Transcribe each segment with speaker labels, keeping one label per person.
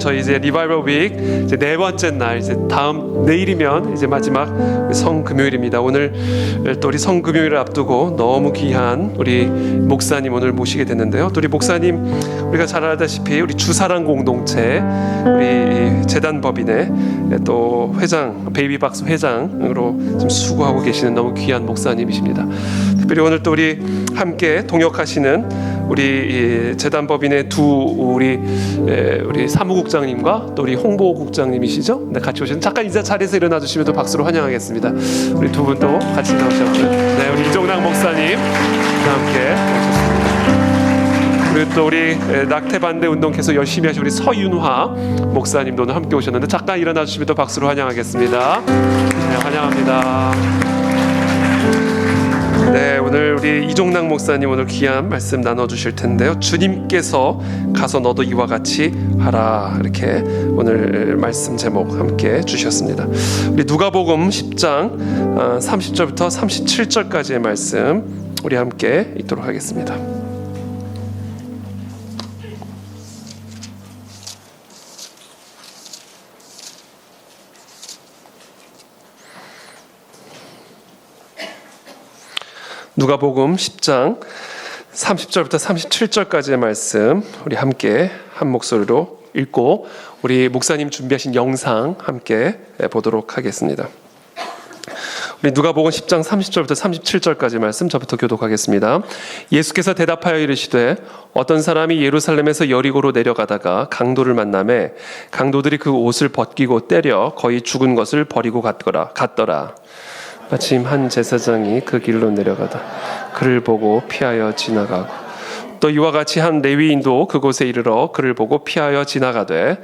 Speaker 1: 저희 이제 리바이벌 윅 이제 네 번째 날, 이제 다음 내일이면 이제 마지막 성금요일입니다. 오늘 또 우리 성금요일을 앞두고 너무 귀한 우리 목사님 오늘 모시게 됐는데요. 또 우리 목사님, 우리가 잘 알다시피 우리 주사랑 공동체 우리 재단법인의 또 회장, 베이비박스 회장으로 지금 수고하고 계시는 너무 귀한 목사님이십니다. 특별히 오늘 또 우리 함께 동역하시는 우리 재단법인의 두 우리 사무국장님과 또 우리 홍보국장님이시죠? 네, 같이 오신 잠깐 인사 자리에서 일어나 주시면 또 박수로 환영하겠습니다. 우리 두 분도 같이 나오셨고요. 네, 우리 이종락 목사님 함께 오셨습니다. 그리고 또 우리 낙태반대 운동 계속 열심히 하신 우리 서윤화 목사님도 오늘 함께 오셨는데 잠깐 일어나 주시면 또 박수로 환영하겠습니다. 네, 환영합니다. 네, 오늘 우리 이종락 목사님 오늘 귀한 말씀 나눠주실 텐데요. 주님께서 가서 너도 이와 같이 하라, 이렇게 오늘 말씀 제목 함께 주셨습니다. 우리 누가복음 10장 30절부터 37절까지의 말씀 우리 함께 읽도록 하겠습니다. 누가복음 10장 30절부터 37절까지의 말씀 우리 함께 한 목소리로 읽고 우리 목사님 준비하신 영상 함께 보도록 하겠습니다. 우리 누가복음 10장 30절부터 37절까지 말씀 저부터 교독하겠습니다. 예수께서 대답하여 이르시되 어떤 사람이 예루살렘에서 여리고로 내려가다가 강도를 만나매 강도들이 그 옷을 벗기고 때려 거의 죽은 것을 버리고 갔더라. 마침 한 제사장이 그 길로 내려가다 그를 보고 피하여 지나가고 또 이와 같이 한 레위인도 그곳에 이르러 그를 보고 피하여 지나가되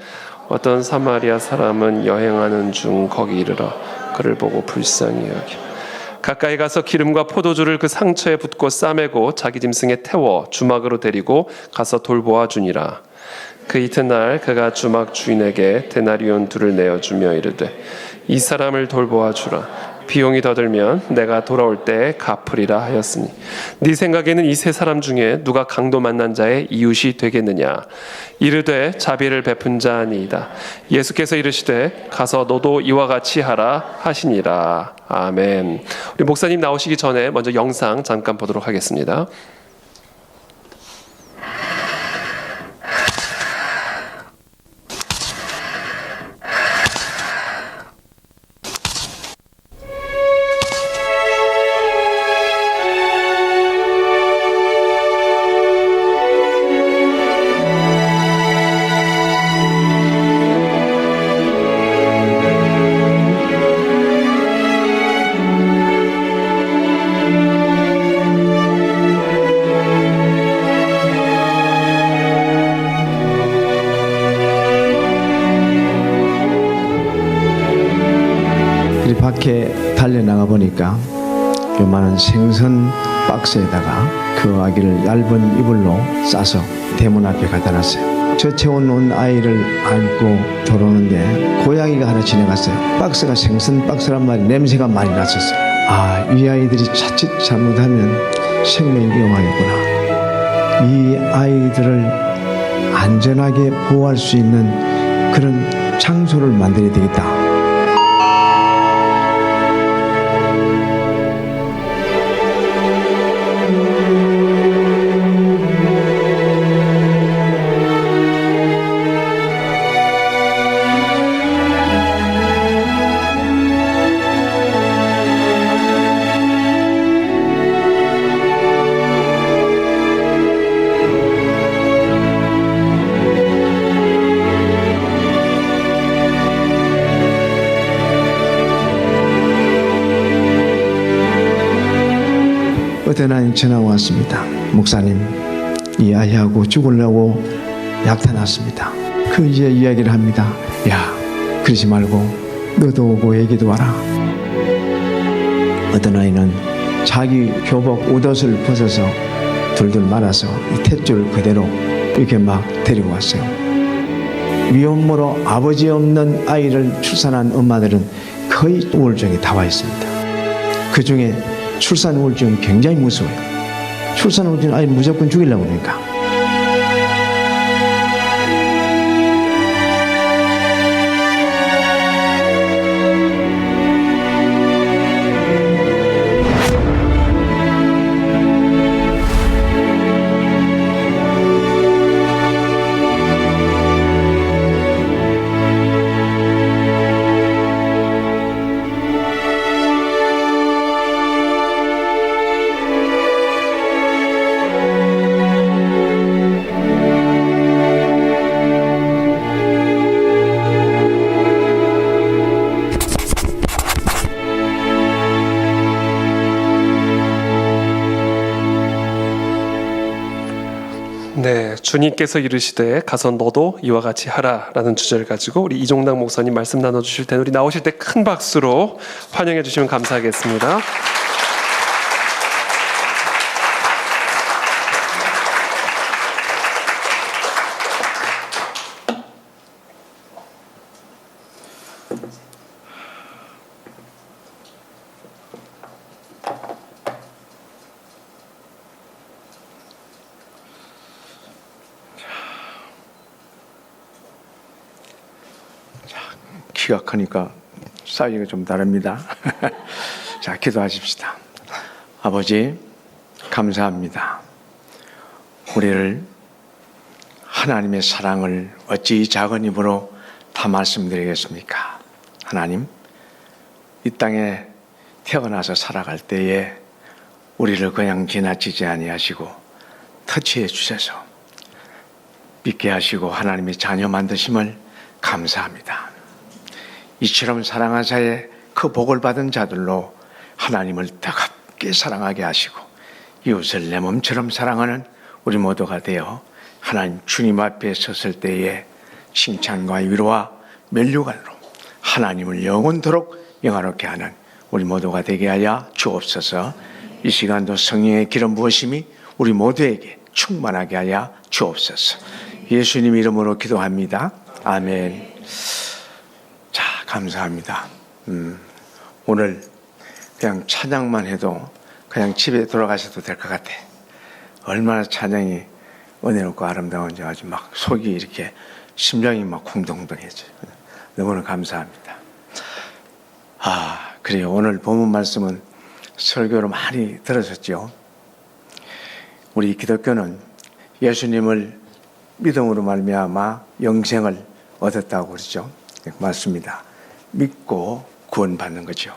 Speaker 1: 어떤 사마리아 사람은 여행하는 중 거기 이르러 그를 보고 불쌍히 여겨 가까이 가서 기름과 포도주를 그 상처에 붓고 싸매고 자기 짐승에 태워 주막으로 데리고 가서 돌보아 주니라. 그 이튿날 그가 주막 주인에게 데나리온 2를 내어주며 이르되 이 사람을 돌보아 주라. 비용이 더 들면 내가 돌아올 때 갚으리라 하였으니 네 생각에는 이 세 사람 중에 누가 강도 만난 자의 이웃이 되겠느냐. 이르되 자비를 베푼 자니이다. 예수께서 이르시되 가서 너도 이와 같이 하라 하시니라. 아멘. 우리 목사님 나오시기 전에 먼저 영상 잠깐 보도록 하겠습니다.
Speaker 2: 밖에 달려나가 보니까 요만한 생선 박스에다가 그 아기를 얇은 이불로 싸서 대문 앞에 갖다 놨어요. 저 채워놓은 아이를 안고 들어오는데 고양이가 하나 지나갔어요. 박스가 생선 박스란 말이 냄새가 많이 났었어요. 아, 이 아이들이 자칫 잘못하면 생명이 위험하겠구나. 이 아이들을 안전하게 보호할 수 있는 그런 장소를 만들어야 되겠다. 어떤 아이 전화가 왔습니다. 목사님, 이 아이하고 죽으려고 약탈났습니다. 그 이제 이야기를 합니다. 야, 그러지 말고 너도 오고 애기도 와라. 어떤 아이는 자기 교복 옷을 벗어서 둘둘 말아서 이 탯줄 그대로 이렇게 막 데리고 왔어요. 위험으로 아버지 없는 아이를 출산한 엄마들은 거의 우울증이 다 와 있습니다. 그 중에 출산 우울증은 굉장히 무서워요. 출산 우울증은 아이 무조건 죽이려고 그러니까.
Speaker 1: 네, 주님께서 이르시되 가서 너도 이와 같이 하라라는 주제를 가지고 우리 이종당 목사님 말씀 나눠주실 텐데 우리 나오실 때 큰 박수로 환영해 주시면 감사하겠습니다.
Speaker 2: 키가 크니까 사이즈가 좀 다릅니다. 자, 기도하십시다. 아버지, 감사합니다. 우리를 하나님의 사랑을 어찌 작은 입으로 다 말씀드리겠습니까? 하나님, 이 땅에 태어나서 살아갈 때에 우리를 그냥 지나치지 아니하시고 터치해 주셔서 믿게 하시고 하나님의 자녀 만드심을 감사합니다. 이처럼 사랑하사에 그 복을 받은 자들로 하나님을 뜨겁게 사랑하게 하시고 이웃을 내 몸처럼 사랑하는 우리 모두가 되어 하나님 주님 앞에 섰을 때에 칭찬과 위로와 면류관으로 하나님을 영원토록 영화롭게 하는 우리 모두가 되게 하여 주옵소서. 이 시간도 성령의 기름 부으심이 우리 모두에게 충만하게 하여 주옵소서. 예수님 이름으로 기도합니다. 아멘. 자, 감사합니다. 오늘 그냥 찬양만 해도 그냥 집에 돌아가셔도 될 것 같아. 얼마나 찬양이 은혜롭고 아름다운지 아주 막 속이 이렇게 심장이 막 쿵동동해져요. 너무나 감사합니다. 그래요. 오늘 본문 말씀은 설교로 많이 들으셨죠. 우리 기독교는 예수님을 믿음으로 말미암아 영생을 얻었다고 그러죠. 맞습니다. 믿고 구원받는 거죠.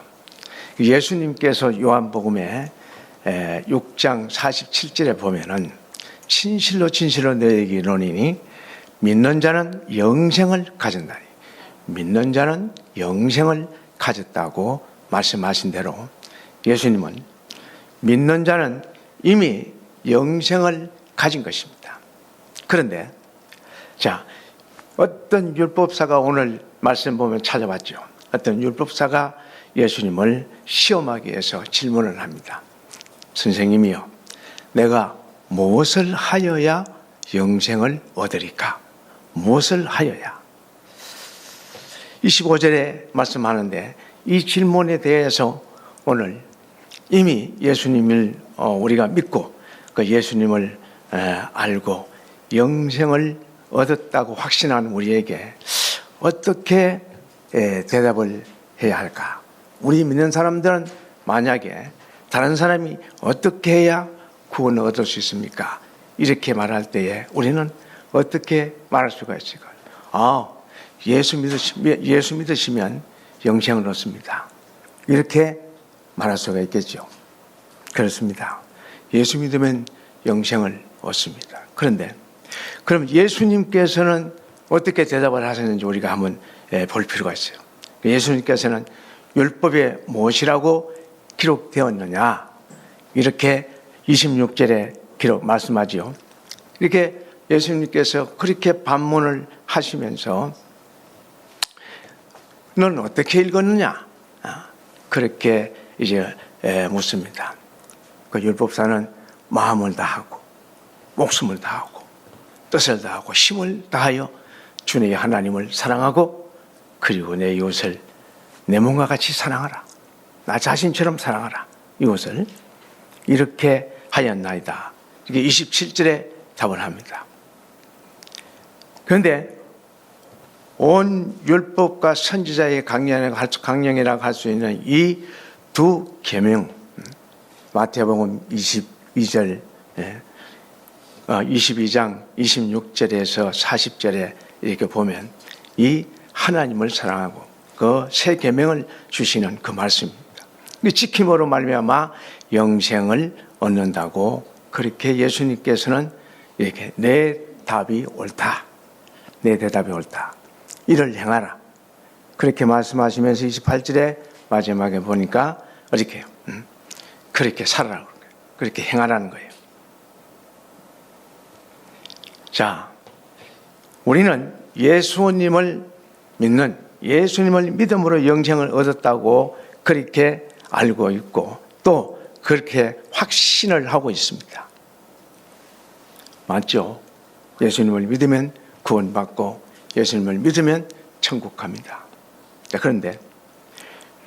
Speaker 2: 예수님께서 요한복음에 6장 47절에 보면은 진실로 너희에게 이르노니 믿는 자는 영생을 가진다니 믿는 자는 영생을 가졌다고 말씀하신 대로 예수님은 믿는 자는 이미 영생을 가진 것입니다. 그런데 자, 어떤 율법사가 오늘 말씀 보면 찾아봤죠. 어떤 율법사가 예수님을 시험하기 위해서 질문을 합니다. 선생님이요, 내가 무엇을 하여야 영생을 얻으리까? 무엇을 하여야? 25절에 말씀하는데 이 질문에 대해서 오늘 이미 예수님을 우리가 믿고 그 예수님을 알고 영생을 얻었다고 확신하는 우리에게 어떻게 대답을 해야 할까? 우리 믿는 사람들은 만약에 다른 사람이 어떻게 해야 구원을 얻을 수 있습니까? 이렇게 말할 때에 우리는 어떻게 말할 수가 있을까요? 예수 믿으시면 영생을 얻습니다. 이렇게 말할 수가 있겠죠. 그렇습니다. 예수 믿으면 영생을 얻습니다. 그런데 그럼 예수님께서는 어떻게 대답을 하셨는지 우리가 한번 볼 필요가 있어요. 예수님께서는 율법에 무엇이라고 기록되었느냐? 이렇게 26절에 말씀하지요. 이렇게 예수님께서 그렇게 반문을 하시면서 너는 어떻게 읽었느냐? 그렇게 이제 묻습니다. 그 율법사는 마음을 다하고 목숨을 다하고 뜻을 다하고 힘을 다하여 주의 하나님을 사랑하고 그리고 내 이웃을 내 몸과 같이 사랑하라. 나 자신처럼 사랑하라. 이것을 이렇게 하였나이다. 이게 27절에 답을 합니다. 그런데 온 율법과 선지자의 강령이라고 할 수 있는 이 두 계명, 마태복음 22장 26절에서 40절에 이렇게 보면 이 하나님을 사랑하고 그 새 계명을 주시는 그 말씀입니다. 지킴으로 말미암아 영생을 얻는다고 그렇게 예수님께서는 이렇게 내 답이 옳다. 내 대답이 옳다. 이를 행하라. 그렇게 말씀하시면서 28절에 마지막에 보니까 어떻게 해요? 그렇게 살아라고 그렇게 행하라는 거예요. 자, 우리는 예수님을 믿는, 예수님을 믿음으로 영생을 얻었다고 그렇게 알고 있고 또 그렇게 확신을 하고 있습니다. 맞죠? 예수님을 믿으면 구원받고 예수님을 믿으면 천국 갑니다. 자, 그런데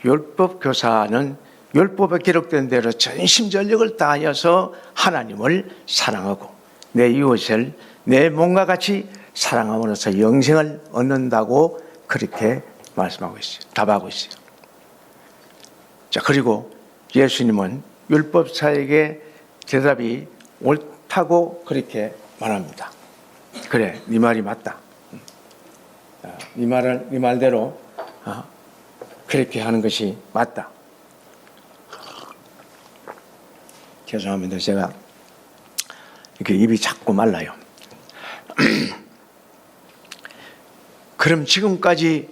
Speaker 2: 율법 교사는 율법에 기록된 대로 전심전력을 다하여서 하나님을 사랑하고 내 이웃을 내 몸과 같이 사랑함으로써 영생을 얻는다고 그렇게 말씀하고 있어요. 답하고 있어요. 자, 그리고 예수님은 율법사에게 대답이 옳다고 그렇게 말합니다. 그래, 네 말이 맞다. 네 말대로 그렇게 하는 것이 맞다. 죄송합니다. 제가 이렇게 입이 자꾸 말라요. 그럼 지금까지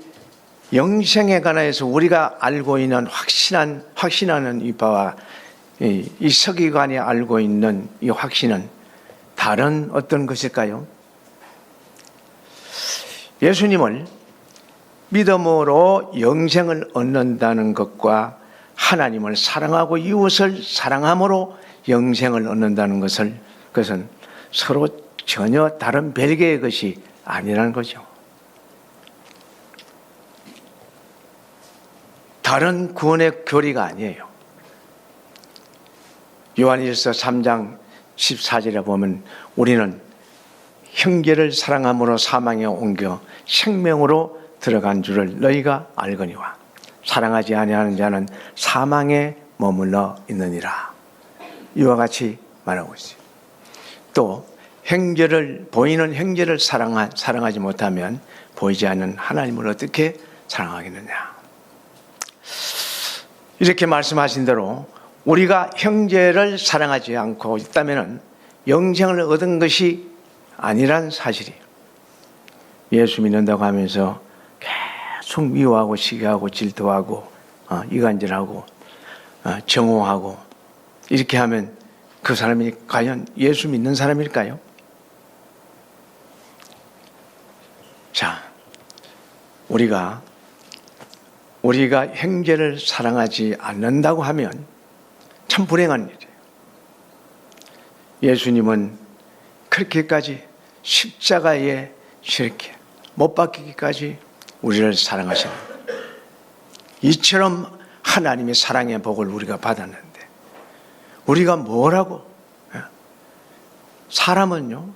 Speaker 2: 영생에 관해서 우리가 알고 있는 확신하는 이 바와 이 서기관이 알고 있는 이 확신은 다른 어떤 것일까요? 예수님을 믿음으로 영생을 얻는다는 것과 하나님을 사랑하고 이웃을 사랑함으로 영생을 얻는다는 그것은 서로 전혀 다른 별개의 것이 아니라는 거죠. 다른 구원의 교리가 아니에요. 요한일서 3장 14절에 보면 우리는 형제를 사랑함으로 사망에 옮겨 생명으로 들어간 줄을 너희가 알거니와 사랑하지 아니하는 자는 사망에 머물러 있느니라. 이와 같이 말하고 있어요. 또 보이는 형제를 사랑하지 못하면 보이지 않는 하나님을 어떻게 사랑하겠느냐. 이렇게 말씀하신 대로 우리가 형제를 사랑하지 않고 있다면 영생을 얻은 것이 아니란 사실이에요. 예수 믿는다고 하면서 계속 미워하고 시기하고 질투하고 이간질하고 정오하고 이렇게 하면 그 사람이 과연 예수 믿는 사람일까요? 자, 우리가 형제를 사랑하지 않는다고 하면 참 불행한 일이에요. 예수님은 그렇게까지 십자가에 이렇게 못 박히기까지 우리를 사랑하시는 이처럼 하나님의 사랑의 복을 우리가 받았는데 우리가 뭐라고? 사람은요,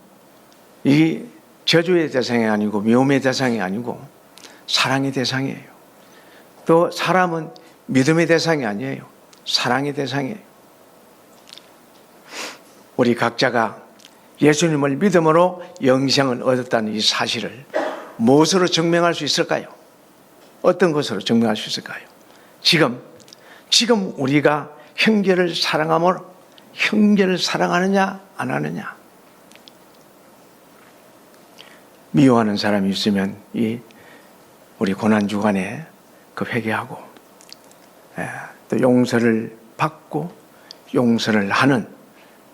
Speaker 2: 이 저주의 대상이 아니고 미움의 대상이 아니고 사랑의 대상이에요. 또 사람은 믿음의 대상이 아니에요. 사랑의 대상이에요. 우리 각자가 예수님을 믿음으로 영생을 얻었다는 이 사실을 무엇으로 증명할 수 있을까요? 어떤 것으로 증명할 수 있을까요? 지금 우리가 형제를 사랑하느냐 안 하느냐. 미워하는 사람이 있으면 우리 고난주간에 회개하고 또 용서를 받고 용서를 하는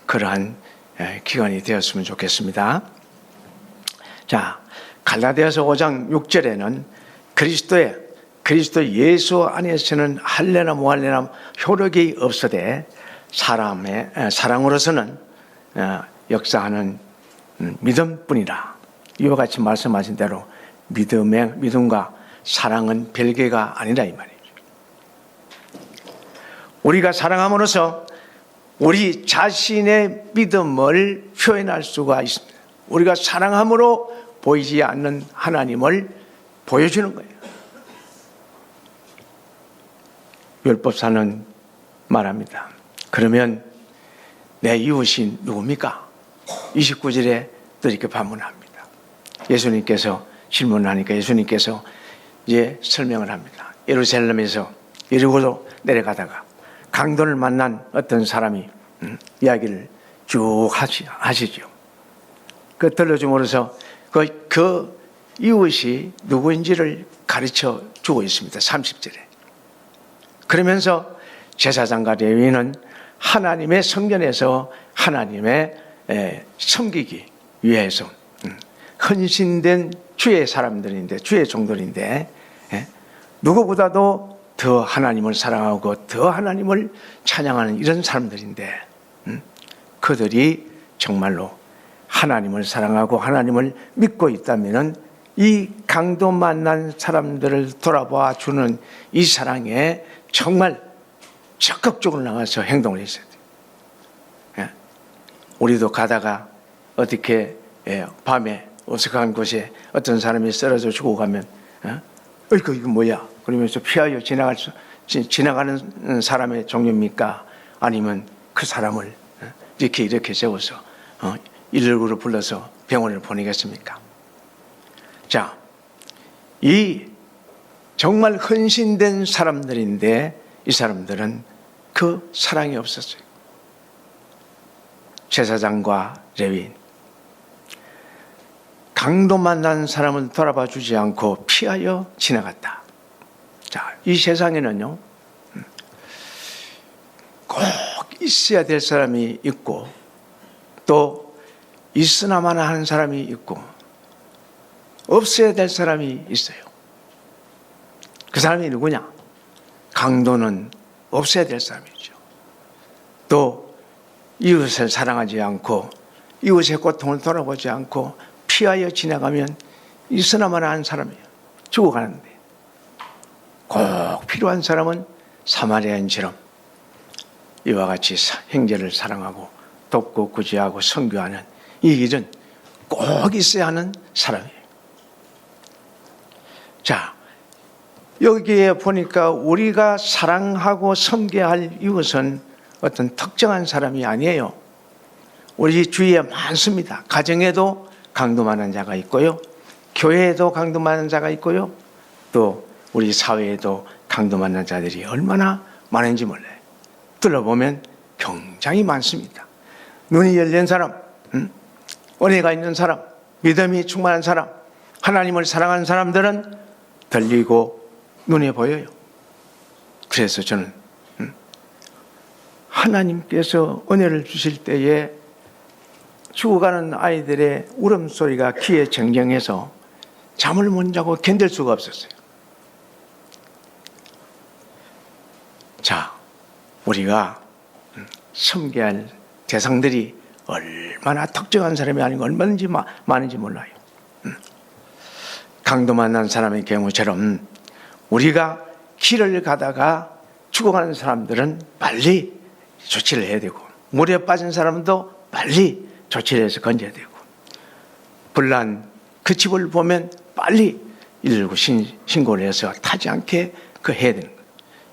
Speaker 2: 그러한 기간이 되었으면 좋겠습니다. 자, 갈라디아서 5장 6절에는 그리스도 예수 안에서는 할례나 무할례나 효력이 없으되 사람의 사랑으로서는 역사하는 믿음뿐이라. 이와 같이 말씀하신 대로 믿음과 사랑은 별개가 아니라 이 말이죠. 우리가 사랑함으로써 우리 자신의 믿음을 표현할 수가 있습니다. 우리가 사랑함으로 보이지 않는 하나님을 보여주는 거예요. 율법사는 말합니다. 그러면 내 이웃이 누굽니까? 29절에 또 이렇게 반문합니다. 예수님께서 질문하니까 예수님께서 이제 설명을 합니다. 예루살렘에서 여리고로 내려가다가 강도를 만난 어떤 사람이 이야기를 쭉 하시죠. 그 들려줌으로써 그 이웃이 누구인지를 가르쳐 주고 있습니다. 30절에. 그러면서 제사장과 레위인은 하나님의 성전에서 하나님의 섬기기 위해서 헌신된 주의 사람들인데, 주의 종들인데, 예? 누구보다도 더 하나님을 사랑하고 더 하나님을 찬양하는 이런 사람들인데, 그들이 정말로 하나님을 사랑하고 하나님을 믿고 있다면 이 강도 만난 사람들을 돌아봐 주는 이 사랑에 정말 적극적으로 나가서 행동을 했어야 돼요. 예? 우리도 가다가 어떻게 밤에 어색한 곳에 어떤 사람이 쓰러져 죽어가면 이거 뭐야? 그러면서 피하여 지나가는 사람의 종류입니까? 아니면 그 사람을 이렇게 세워서 119를 불러서 병원을 보내겠습니까? 자, 이 정말 헌신된 사람들인데 이 사람들은 그 사랑이 없었어요. 제사장과 레위인, 강도 만난 사람은 돌아봐 주지 않고 피하여 지나갔다. 자, 이 세상에는요, 꼭 있어야 될 사람이 있고 또 있으나마나 하는 사람이 있고 없어야 될 사람이 있어요. 그 사람이 누구냐? 강도는 없어야 될 사람이죠. 또 이웃을 사랑하지 않고 이웃의 고통을 돌아보지 않고 피하여 지나가면 있으나마나 하는 사람이에요. 죽어가는데 꼭 필요한 사람은 사마리아인처럼 이와 같이 형제를 사랑하고 돕고 구제하고 선교하는 이 일은 꼭 있어야 하는 사람이에요. 자, 여기에 보니까 우리가 사랑하고 섬겨할 이웃은 어떤 특정한 사람이 아니에요. 우리 주위에 많습니다. 가정에도 강도 많은 자가 있고요. 교회에도 강도 많은 자가 있고요. 또 우리 사회에도 강도 많은 자들이 얼마나 많은지 몰라요. 들어보면 굉장히 많습니다. 눈이 열린 사람, 은혜가 있는 사람, 믿음이 충만한 사람, 하나님을 사랑하는 사람들은 들리고 눈에 보여요. 그래서 저는 하나님께서 은혜를 주실 때에 죽어가는 아이들의 울음소리가 귀에 정경해서 잠을 못 자고 견딜 수가 없었어요. 자, 우리가 섬겨야 할 대상들이 얼마나 특정한 사람이 아니고 얼마든지 많은지 몰라요. 강도 만난 사람의 경우처럼 우리가 길을 가다가 죽어가는 사람들은 빨리 조치를 해야 되고, 물에 빠진 사람도 빨리 조치를 해서 건져야 되고, 불난 그 집을 보면 빨리 119 신고를 해서 타지 않게 해야 되는 거예요.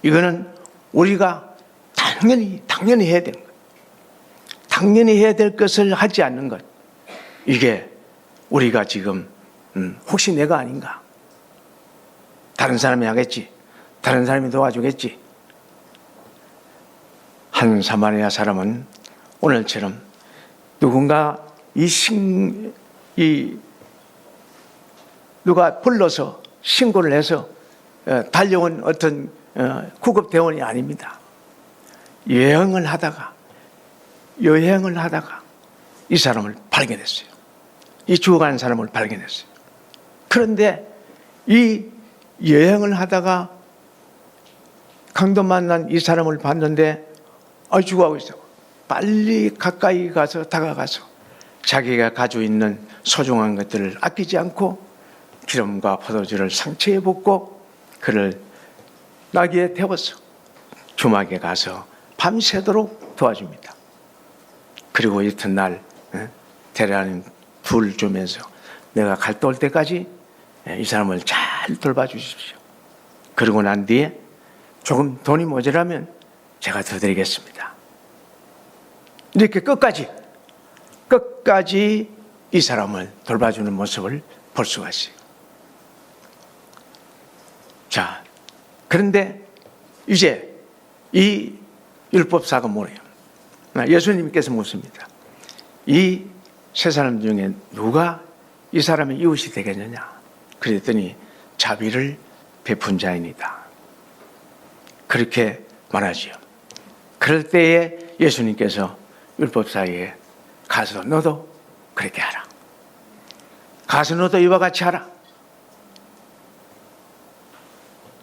Speaker 2: 이거는 우리가 당연히 해야 되는 거예요. 당연히 해야 될 것을 하지 않는 것, 이게 우리가 지금 혹시 내가 아닌가? 다른 사람이 하겠지, 다른 사람이 도와주겠지. 한 사마리아 사람은 오늘처럼 누군가 누가 불러서 신고를 해서 달려온 어떤 구급대원이 아닙니다. 여행을 하다가 이 사람을 발견했어요. 이 죽어가는 사람을 발견했어요. 그런데 이 여행을 하다가 강도 만난 이 사람을 봤는데 죽어가고 있어. 빨리 가까이 가서 다가가서 자기가 가지고 있는 소중한 것들을 아끼지 않고 기름과 포도주를 상처에 붓고 그를 나귀에 태워서 주막에 가서 밤새도록 도와줍니다. 그리고 이튿날 대라님 불 주면서 내가 갈 때 올 때까지 이 사람을 잘 돌봐주십시오. 그러고 난 뒤에 조금 돈이 모자라면 제가 더 드리겠습니다. 이렇게 끝까지 이 사람을 돌봐주는 모습을 볼 수가 있어요. 자, 그런데 이제 이 율법사가 뭐래요? 예수님께서 묻습니다. 이 세 사람 중에 누가 이 사람의 이웃이 되겠느냐? 그랬더니 자비를 베푼 자입니다. 그렇게 말하지요. 그럴 때에 예수님께서 율법사에게 가서 너도 그렇게 하라. 가서 너도 이와 같이 하라.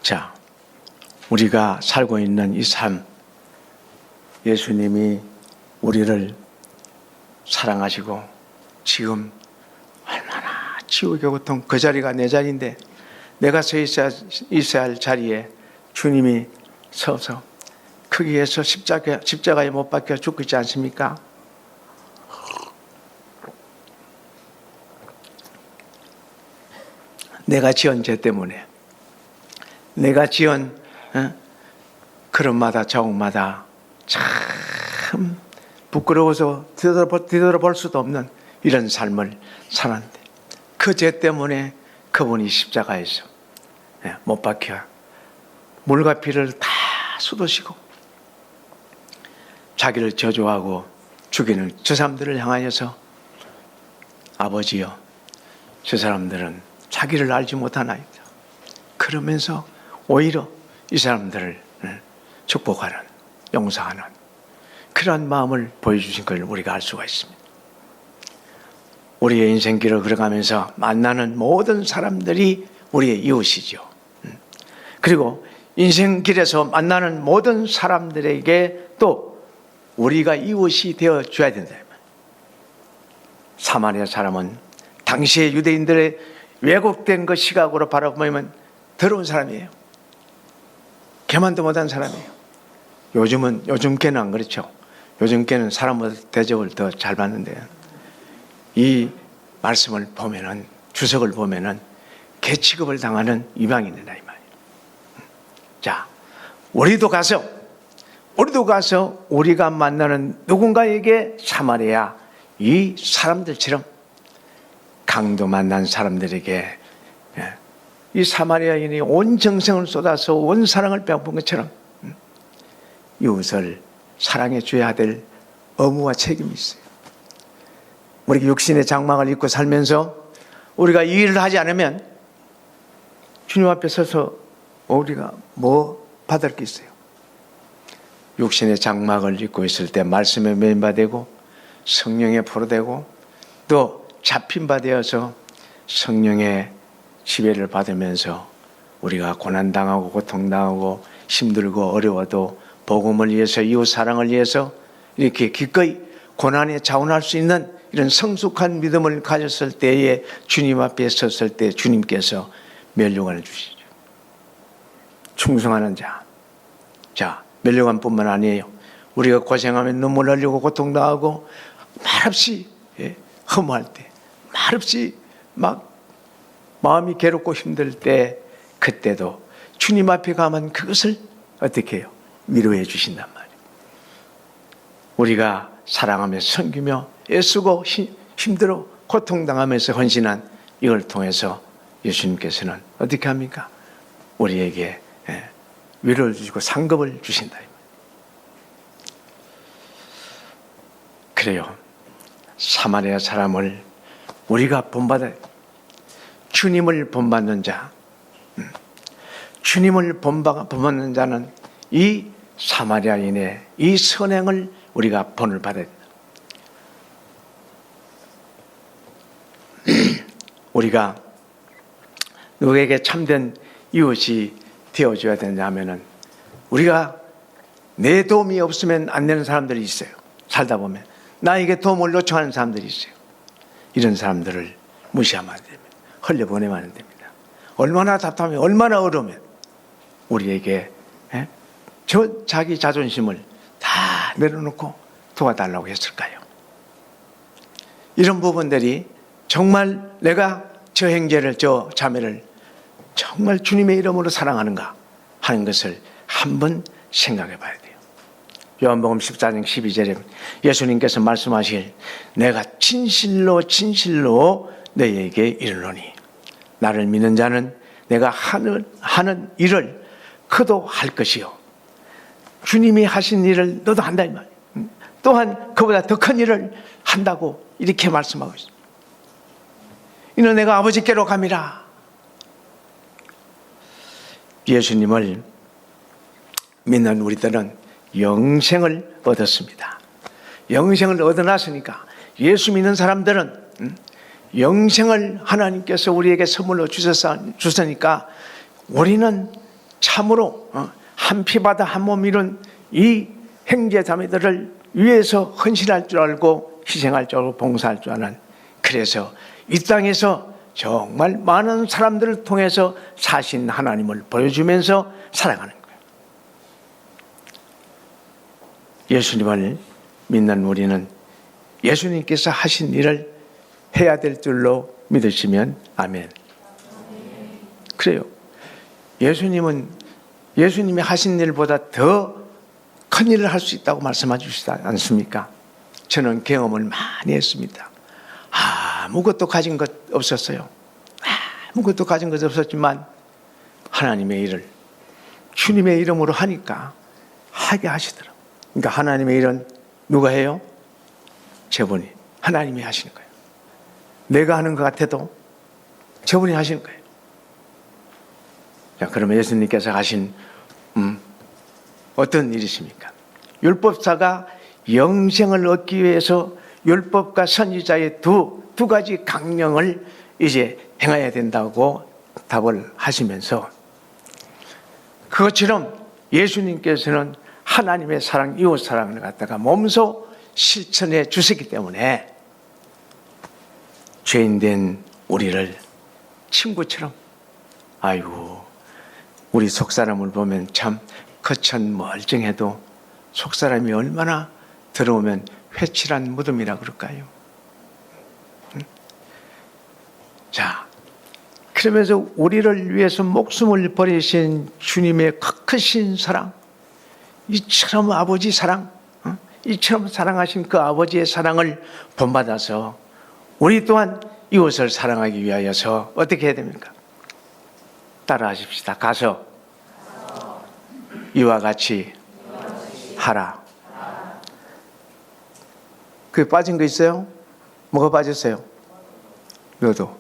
Speaker 2: 자, 우리가 살고 있는 이 삶, 예수님이 우리를 사랑하시고 지금 얼마나 지옥의 고통, 그 자리가 내 자리인데 내가 서 있어야 할 자리에 주님이 서서 거기에서 십자가에 못 박혀 죽고 있지 않습니까? 내가 지은 죄 때문에, 내가 지은 걸음마다 자국마다 참 부끄러워서 뒤돌아볼 수도 없는 이런 삶을 살았는데 그 죄 때문에 그분이 십자가에서 못 박혀 물과 피를 다 쏟으시고 자기를 저주하고 죽이는 저 사람들을 향하여서 아버지여, 저 사람들은 자기를 알지 못하나이다. 그러면서 오히려 이 사람들을 축복하는, 용서하는 그러한 마음을 보여주신 걸 우리가 알 수가 있습니다. 우리의 인생길을 걸어가면서 만나는 모든 사람들이 우리의 이웃이죠. 그리고 인생길에서 만나는 모든 사람들에게 또 우리가 이웃이 되어줘야 된다. 사마리아 사람은 당시의 유대인들의 왜곡된 그 시각으로 바라보면 더러운 사람이에요. 개만도 못한 사람이에요. 요즘 개는 안 그렇죠. 요즘 개는 사람보다 대접을 더 잘 받는데 이 말씀을 보면은, 주석을 보면은 개 취급을 당하는 이방인이다 이 말이에요. 자, 우리도 가서 우리가 만나는 누군가에게 사마리아 이 사람들처럼 강도 만난 사람들에게 이 사마리아인이 온 정성을 쏟아서 온 사랑을 베푼 것처럼 이웃을 사랑해 줘야 될 의무와 책임이 있어요. 우리가 육신의 장막을 입고 살면서 우리가 이 일을 하지 않으면 주님 앞에 서서 우리가 뭐 받을 게 있어요? 육신의 장막을 입고 있을 때 말씀에 매인바되고 성령에 포로되고 또 잡힌 바 되어서 성령의 지배를 받으면서 우리가 고난당하고 고통당하고 힘들고 어려워도 복음을 위해서, 이웃 사랑을 위해서 이렇게 기꺼이 고난에 자원할 수 있는 이런 성숙한 믿음을 가졌을 때에 주님 앞에 섰을 때 주님께서 면류관을 주시죠. 충성하는 자. 자, 면류관뿐만 아니에요. 우리가 고생하면 눈물 흘리고 고통당하고 말없이 허무할 때, 말없이 막 마음이 괴롭고 힘들 때, 그때도 주님 앞에 가면 그것을 어떻게 해요? 위로해 주신단 말이에요. 우리가 사랑하며 섬기며 애쓰고 힘들어 고통당하면서 헌신한 이걸 통해서 예수님께서는 어떻게 합니까? 우리에게 위로를 주시고 상급을 주신다. 그래요. 사마리아 사람을 우리가 본받아야 돼요. 주님을 본받는 자, 주님을 본받는 자는 이 사마리아인의 이 선행을 우리가 본을 받아야 된다. 우리가 누구에게 참된 이웃이 되어줘야 되냐 하면은 우리가 내 도움이 없으면 안 되는 사람들이 있어요. 살다 보면 나에게 도움을 요청하는 사람들이 있어요. 이런 사람들을 무시하면 안 됩니다. 흘려보내면 안 됩니다. 얼마나 답답하면, 얼마나 어려우면 우리에게 저 자기 자존심을 다 내려놓고 도와달라고 했을까요? 이런 부분들이 정말 내가 저 형제를, 저 자매를 정말 주님의 이름으로 사랑하는가 하는 것을 한번 생각해 봐야 돼요. 요한복음 14장 12절에 예수님께서 말씀하실 내가 진실로 너희에게 이르노니 나를 믿는 자는 내가 하는 일을 그도 할 것이요 주님이 하신 일을 너도 한다 이 말이에요. 또한 그보다 더 큰 일을 한다고 이렇게 말씀하고 있습니다. 이는 내가 아버지께로 감이라. 예수님을 믿는 우리들은 영생을 얻었습니다. 영생을 얻어놨으니까 예수 믿는 사람들은 영생을 하나님께서 우리에게 선물로 주셨으니까 우리는 참으로 한 피바다 한 몸 이룬 이 형제 자매들을 위해서 헌신할 줄 알고 희생할 줄 알고 봉사할 줄 아는, 그래서 이 땅에서 정말 많은 사람들을 통해서 사신 하나님을 보여주면서 살아가는 거예요. 예수님을 믿는 우리는 예수님께서 하신 일을 해야 될 줄로 믿으시면 아멘. 그래요. 예수님이 하신 일보다 더 큰 일을 할 수 있다고 말씀하시지 않습니까? 저는 경험을 많이 했습니다. 아무것도 가진 것 없었어요. 아무것도 가진 것 없었지만 하나님의 일을 주님의 이름으로 하니까 하게 하시더라고요. 그러니까 하나님의 일은 누가 해요? 저분이, 하나님이 하시는 거예요. 내가 하는 것 같아도 저분이 하시는 거예요. 자, 그러면 예수님께서 하신 어떤 일이십니까? 율법사가 영생을 얻기 위해서 율법과 선지자의 두 가지 강령을 이제 행해야 된다고 답을 하시면서, 그것처럼 예수님께서는 하나님의 사랑, 이웃 사랑을 갖다가 몸소 실천해 주셨기 때문에 죄인된 우리를 친구처럼, 아이고 우리 속사람을 보면 참 거천 멀쩡해도 속사람이 얼마나 들어오면 회칠한 무덤이라 그럴까요? 자, 그러면서 우리를 위해서 목숨을 버리신 주님의 크신 사랑, 이처럼 아버지 사랑, 이처럼 사랑하신 그 아버지의 사랑을 본받아서 우리 또한 이웃을 사랑하기 위하여서 어떻게 해야 됩니까? 따라하십시다. 가서 이와 같이 하라. 그게 빠진 거 있어요? 뭐가 빠졌어요? 너도.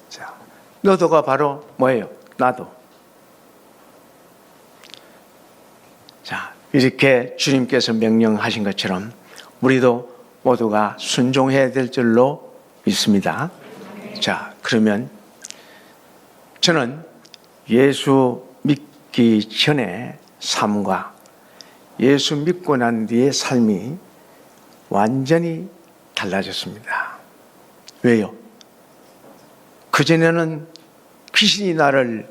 Speaker 2: 자, 너도가 바로 뭐예요? 나도. 자, 이렇게 주님께서 명령하신 것처럼 우리도 모두가 순종해야 될 줄로 믿습니다. 자, 그러면 저는 예수 믿기 전에 삶과 예수 믿고 난 뒤의 삶이 완전히 달라졌습니다. 왜요? 그전에는 귀신이 나를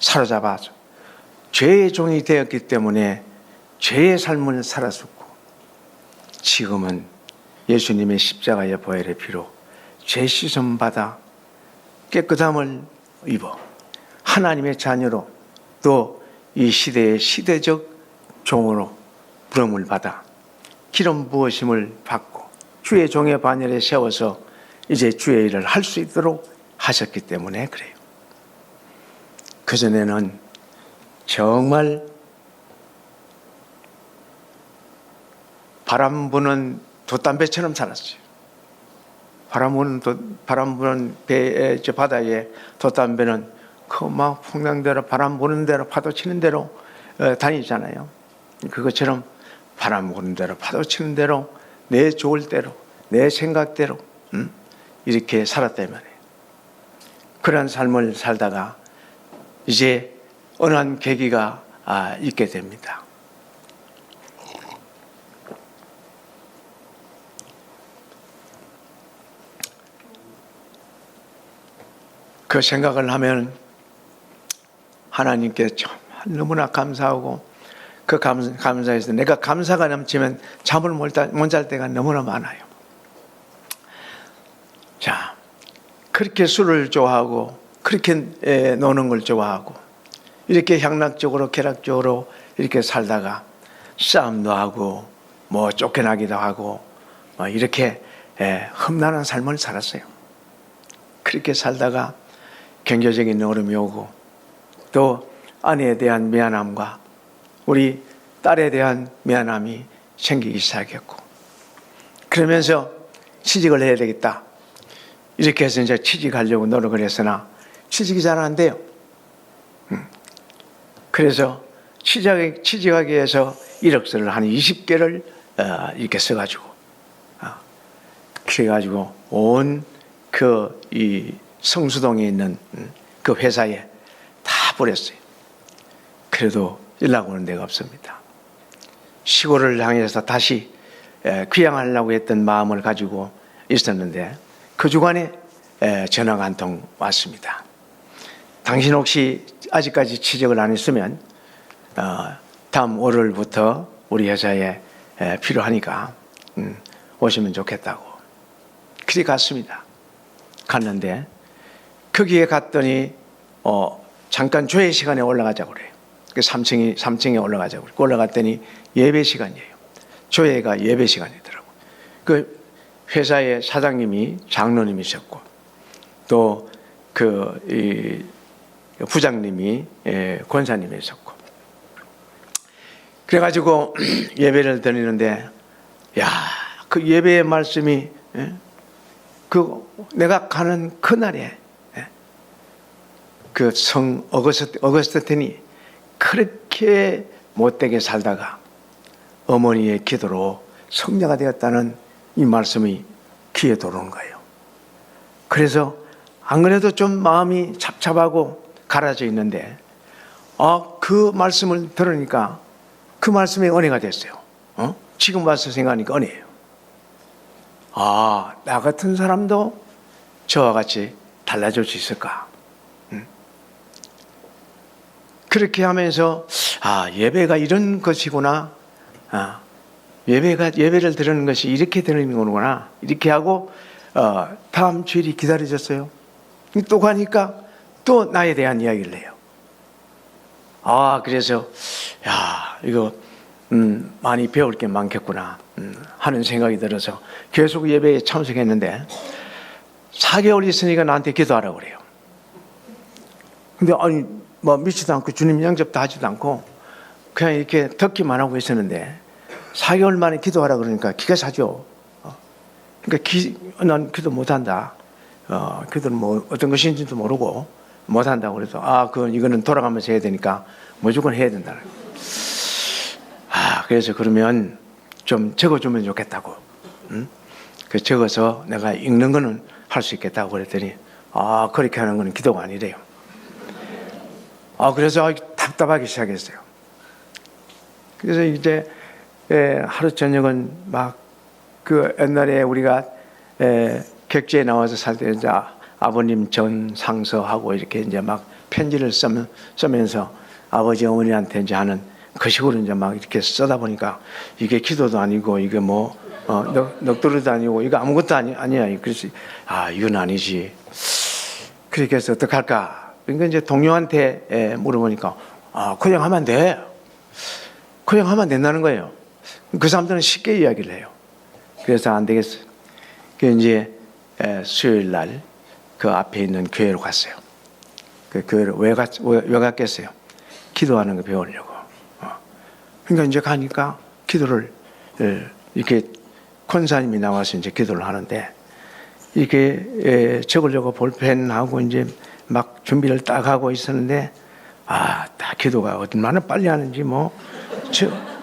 Speaker 2: 사로잡아서 죄의 종이 되었기 때문에 죄의 삶을 살았었고, 지금은 예수님의 십자가의 보혈의 피로 죄 씻음 받아 깨끗함을 입어 하나님의 자녀로, 또 이 시대의 시대적 종으로 부름을 받아 기름 부으심을 받고 주의 종의 반열에 세워서 이제 주의 일을 할 수 있도록 하셨기 때문에 그래요. 그전에는 정말 바람 부는 돛담배처럼 살았어요. 바람 부는 바다에 돛담배는 그 막 풍랑대로 바람 부는 대로 파도 치는 대로 다니잖아요. 그것처럼 바람 부는 대로 파도 치는 대로 내 좋을 대로 내 생각대로 이렇게 살았단 말이에요. 그런 삶을 살다가 이제 어느 한 계기가 있게 됩니다. 그 생각을 하면 하나님께 정말 너무나 감사하고, 그 감사해서 내가 감사가 넘치면 잠을 못 잘 때가 너무나 많아요. 자, 그렇게 술을 좋아하고 그렇게 노는 걸 좋아하고 이렇게 향락적으로 쾌락적으로 이렇게 살다가 싸움도 하고 뭐 쫓겨나기도 하고 이렇게 험난한 삶을 살았어요. 그렇게 살다가 경제적인 어려움이 오고, 또 아내에 대한 미안함과 우리 딸에 대한 미안함이 생기기 시작했고, 그러면서 취직을 해야 되겠다 이렇게 해서 이제 취직하려고 노력을 했으나 취직이 잘 안 돼요. 그래서 취직하기 위해서 이력서를 한 20개를 이렇게 써가지고 그래가지고 온 이 성수동에 있는 그 회사에 다 버렸어요. 그래도 연락 오는 데가 없습니다. 시골을 향해서 다시 귀향하려고 했던 마음을 가지고 있었는데 그 주간에 전화가 한 통 왔습니다. 당신 혹시 아직까지 취직을 안 했으면 다음 월요일부터 우리 회사에 필요하니까 오시면 좋겠다고. 그리 갔습니다. 갔는데 거기에 갔더니 잠깐 조회 시간에 올라가자고 그래요. 그 3층에 올라가자고 그래요. 올라갔더니 예배 시간이에요. 조회가 예배 시간이더라고요. 그 회사의 사장님이 장로님이셨고 또 이 부장님이 권사님이셨고 그래가지고 예배를 드리는데 그 예배의 말씀이 내가 가는 그날에 그 성 어거스틴이 그렇게 못되게 살다가 어머니의 기도로 성자가 되었다는 이 말씀이 귀에 들어오는 거예요. 그래서 안 그래도 좀 마음이 잡잡하고 가라져 있는데 그 말씀을 들으니까 그 말씀이 은혜가 됐어요. 지금 와서 생각하니까 은혜예요. 나 같은 사람도 저와 같이 달라질 수 있을까? 그렇게 하면서 예배가 이런 것이구나. 예배를 드리는 것이 이렇게 되는 거구나. 이렇게 하고 다음 주일이 기다려졌어요. 또 가니까 또 나에 대한 이야기를 해요. 그래서 이거 많이 배울 게 많겠구나 하는 생각이 들어서 계속 예배에 참석했는데 4개월 있으니까 나한테 기도하라고 그래요. 근데 믿지도 않고 주님 영접도 하지도 않고 그냥 이렇게 듣기만 하고 있었는데 4개월 만에 기도하라고 그러니까 기가 차죠. 그러니까 난 기도 못한다. 기도는 뭐 어떤 것인지도 모르고 못한다고 그래서 이거는 돌아가면서 해야 되니까 무조건 해야 된다. 그래서 그러면 좀 적어주면 좋겠다고. 그 적어서 내가 읽는 거는 할 수 있겠다고 그랬더니 그렇게 하는 거는 기도가 아니래요. 그래서 답답하기 시작했어요. 그래서 이제 하루 저녁은 막 그 옛날에 우리가 객지에 나와서 살 때 이제 아버님 전 상서하고 이렇게 이제 막 편지를 쓰면서 아버지 어머니한테 이제 하는 그 식으로 이제 막 이렇게 쓰다 보니까 이게 기도도 아니고 이게 뭐 넋두리도 아니고 이거 아무것도 아니야. 그래서 이건 아니지. 그렇게 해서 어떡할까? 그러니까 이제 동료한테 물어보니까 그냥 하면 돼. 그냥 하면 된다는 거예요. 그 사람들은 쉽게 이야기를 해요. 그래서 안 되겠어요. 그 이제 수요일 날 그 앞에 있는 교회로 갔어요. 그 교회를 왜 갔겠어요? 기도하는 거 배우려고. 그러니까 이제 가니까 기도를 이렇게 권사님이 나와서 이제 기도를 하는데 이게 적으려고 볼펜하고 이제 막 준비를 딱 하고 있었는데 딱 기도가 얼마나 빨리 하는지 뭐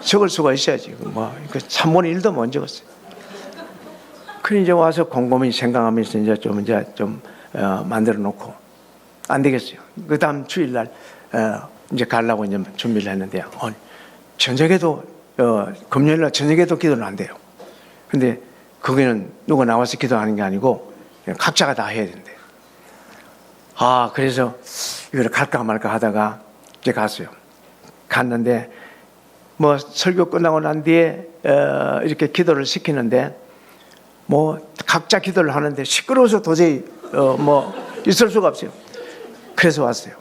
Speaker 2: 적을 수가 있어야지. 뭐 3분의 1도 못 적었어요. 그래 이제 와서 곰곰이 생각하면서 이제 좀 만들어 놓고 안 되겠어요. 그 다음 주일날 이제 가려고 이제 준비를 했는데 저녁에도 금요일날 저녁에도 기도는 안 돼요. 근데 거기는 누가 나와서 기도하는 게 아니고 각자가 다 해야 된대요. 그래서 이걸 갈까 말까 하다가 이제 갔어요. 갔는데 뭐 설교 끝나고 난 뒤에 이렇게 기도를 시키는데 뭐 각자 기도를 하는데 시끄러워서 도저히 뭐 있을 수가 없어요. 그래서 왔어요.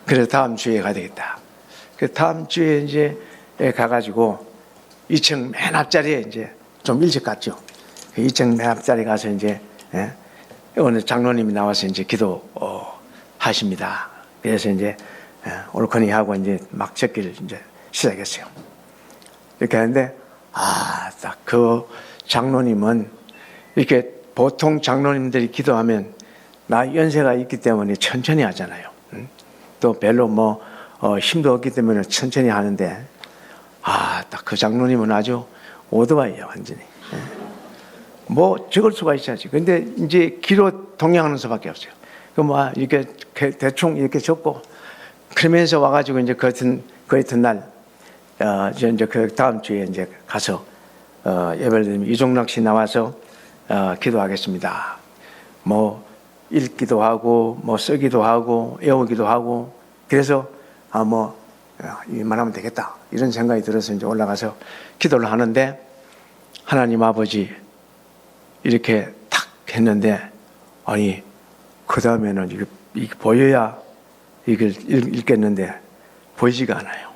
Speaker 2: 그래서 다음 주에 가야 되겠다. 그 다음 주에 이제 가가지고 2층 맨 앞자리에 이제 좀 일찍 갔죠. 2층 맨 앞자리 가서 이제 오늘 장로님이 나와서 이제 기도 하십니다. 그래서 이제 올코니 하고 이제 막 적기를 이제 시작했어요. 이렇게 하는데 딱 그 장로님은 이렇게 보통 장로님들이 기도하면 나 연세가 있기 때문에 천천히 하잖아요. 또 별로 뭐 힘도 없기 때문에 천천히 하는데 딱 그 장로님은 아주 오토바이예요, 완전히. 뭐 적을 수가 있어야지. 근데 이제 기로 동행하는 수밖에 없어요. 뭐 이렇게 대충 이렇게 적고 그러면서 와가지고 이제 그 이튿날 이제 그 다음 주에 이제 가서 예배를 드리면 이종락 씨 나와서 기도하겠습니다. 뭐 읽기도 하고 뭐 쓰기도 하고 외우기도 하고 그래서 이만하면 되겠다 이런 생각이 들어서 이제 올라가서 기도를 하는데 하나님 아버지 이렇게 탁 했는데 아니 그 다음에는 이게 보여야 이걸 읽겠는데 보이지가 않아요.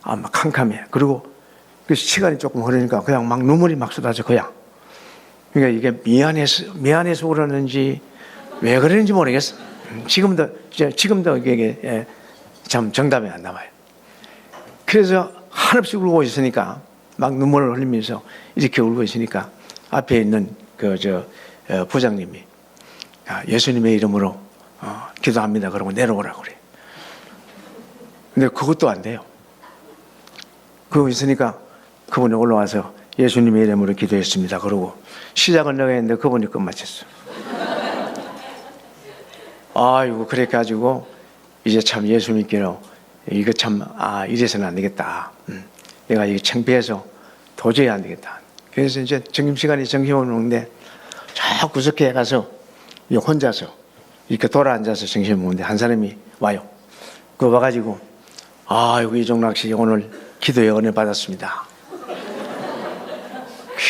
Speaker 2: 막 캄캄해. 그리고 그 시간이 조금 흐르니까 그냥 막 눈물이 막 쏟아져 그냥. 그러니까 이게 미안해서 그러는지 왜 그러는지 모르겠어. 지금도 이게 참 정답이 안 나와요. 그래서 한없이 울고 있으니까 막 눈물을 흘리면서 이렇게 울고 있으니까 앞에 있는 부장님이 예수님의 이름으로 기도합니다. 그러고 내려오라고 그래. 근데 그것도 안 돼요. 그러고 있으니까 그분이 올라와서 예수님의 이름으로 기도했습니다. 그러고 시작을 내가 했는데 그분이 끝마쳤어. 아이고 그래 가지고 이제 참 예수 믿기로 이거 참 이래서는 안 되겠다. 내가 이게 창피해서 도저히 안 되겠다. 그래서 이제 점심시간에 점심을 먹는데 저 구석에 가서 혼자서 이렇게 돌아 앉아서 점심을 먹는데 한 사람이 와요. 그거 와가지고 아이고 이종락 씨 오늘 기도에 은혜 받았습니다.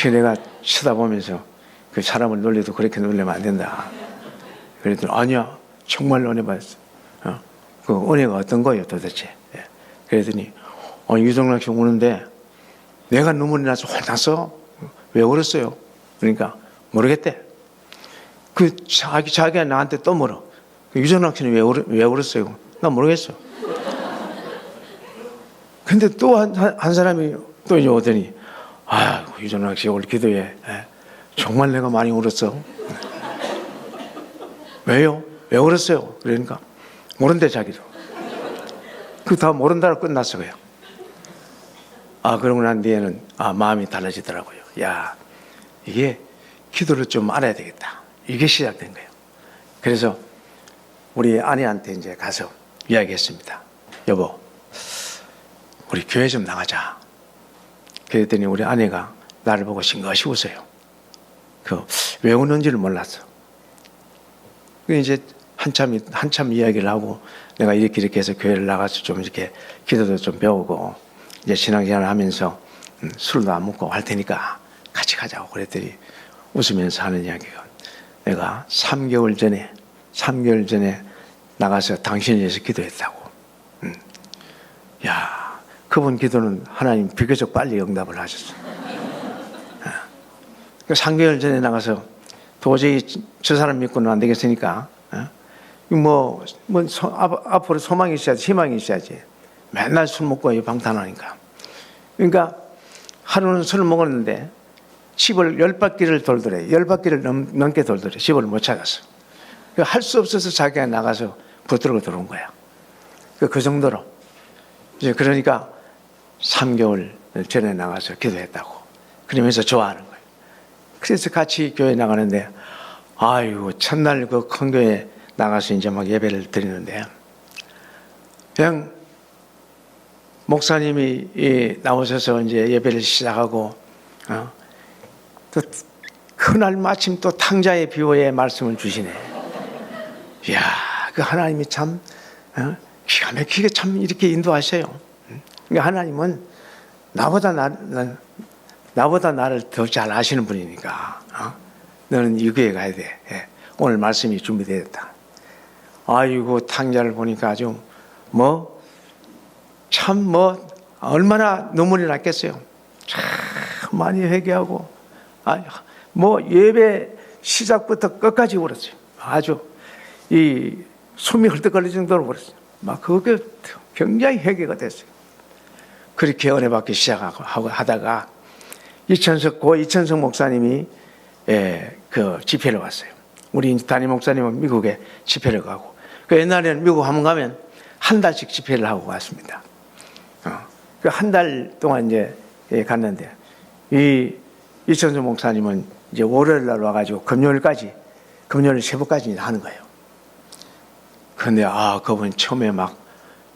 Speaker 2: 그 내가 쳐다보면서 그 사람을 놀려도 그렇게 놀리면 안 된다. 그랬더니 아니야 정말 은혜 받았어. 그 은혜가 어떤 거예요 도대체? 그랬더니 이종락 씨 오는데 내가 눈물이 나서 혼났어. 왜 울었어요? 그러니까 모르겠대. 그 자기가 나한테 또 물어. 이종락 씨는 왜 울었어요? 나 모르겠어. 근데 또 한 사람이 또 이제 오더니 이종락 씨 오늘 기도에 정말 내가 많이 울었어. 왜요? 왜 울었어요? 그러니까 모른대 자기도. 그 다 모른다로 끝났어 그냥. 그러고 난 뒤에는 마음이 달라지더라고요. 야 이게 기도를 좀 알아야 되겠다. 이게 시작된 거예요. 그래서 우리 아내한테 이제 가서 이야기했습니다. 여보 우리 교회 좀 나가자. 그랬더니 우리 아내가 나를 보고 싱긋이 웃어요. 왜 우는지를 몰랐어. 이제 한참 이야기를 하고 내가 이렇게 해서 교회를 나가서 좀 이렇게 기도도 좀 배우고 이제 신앙생활을 하면서 술도 안 먹고 할 테니까 같이 가자고 그랬더니 웃으면서 하는 이야기가 내가 3개월 전에 나가서 당신을 위해서 기도했다고. 야, 그분 기도는 하나님 비교적 빨리 응답을 하셨어. 3개월 전에 나가서 도저히 저 사람 믿고는 안 되겠으니까 앞으로 소망이 있어야지 희망이 있어야지. 맨날 술 먹고 방탕하니까. 그러니까 하루는 술을 먹었는데 집을 10바퀴를 돌더래. 10바퀴를 넘게 돌더래. 집을 못 찾았어. 할 수 없어서 자기가 나가서 붙들고 들어온 거야. 그 정도로. 이제 그러니까 3개월 전에 나가서 기도했다고. 그러면서 좋아하는 거예요. 그래서 같이 교회 나가는데 아이고 첫날 그 큰 교회 나가서 이제 막 예배를 드리는데 그냥 목사님이 나오셔서 이제 예배를 시작하고 또 그날 마침 또 탕자의 비유의 말씀을 주시네. 이야, 그 하나님이 참 기가 막히게 참 이렇게 인도하셔요. 그러니까 하나님은 나보다 나를 더 잘 아시는 분이니까 너는 이 교회 가야 돼. 오늘 말씀이 준비되었다. 아이고 탕자를 보니까 아주 얼마나 눈물이 났겠어요. 참 많이 회개하고 예배 시작부터 끝까지 울었어요. 아주 이 숨이 헐떡거릴 정도로 울었어요. 그게 굉장히 회개가 됐어요. 그렇게 은혜 받기 시작하고 하다가 이천석 목사님이 그 집회를 왔어요. 우리 담임 목사님은 미국에 집회를 가고 옛날에는 미국 한번 가면 한 달씩 집회를 하고 왔습니다. 한 달 동안 이제 갔는데 이천석 목사님은 이제 월요일 날 와가지고 금요일 새벽까지 하는 거예요. 근데 그분 처음에 막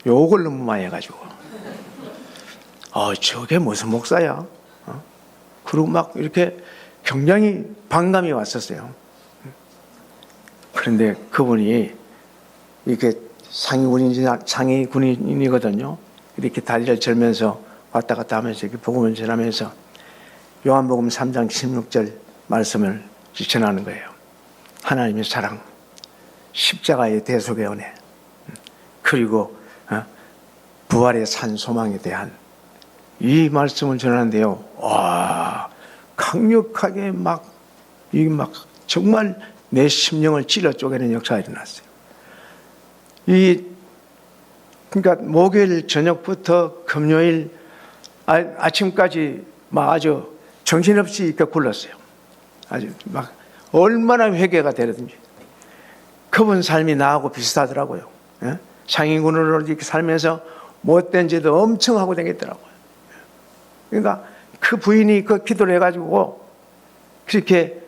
Speaker 2: 욕을 너무 많이 해가지고 저게 무슨 목사야? 그리고 막 이렇게 굉장히 반감이 왔었어요. 그런데 그분이 이렇게 상위 군인이거든요. 이렇게 다리를 절면서 왔다 갔다 하면서 이렇게 복음을 전하면서 요한복음 3장 16절 말씀을 전하는 거예요. 하나님의 사랑, 십자가의 대속의 은혜, 그리고 부활의 산 소망에 대한 이 말씀을 전하는데요. 와, 강력하게 막 정말 내 심령을 찔러 쪼개는 역사가 일어났어요. 그러니까 목요일 저녁부터 금요일 아침까지 막 아주 정신없이 이렇게 굴렀어요. 아주 막 얼마나 회개가 되든지. 그분 삶이 나하고 비슷하더라고요. 상인군으로 이렇게 살면서 못된 짓도 엄청 하고 다녔더라고요. 그러니까 그 부인이 그 기도를 해가지고 그렇게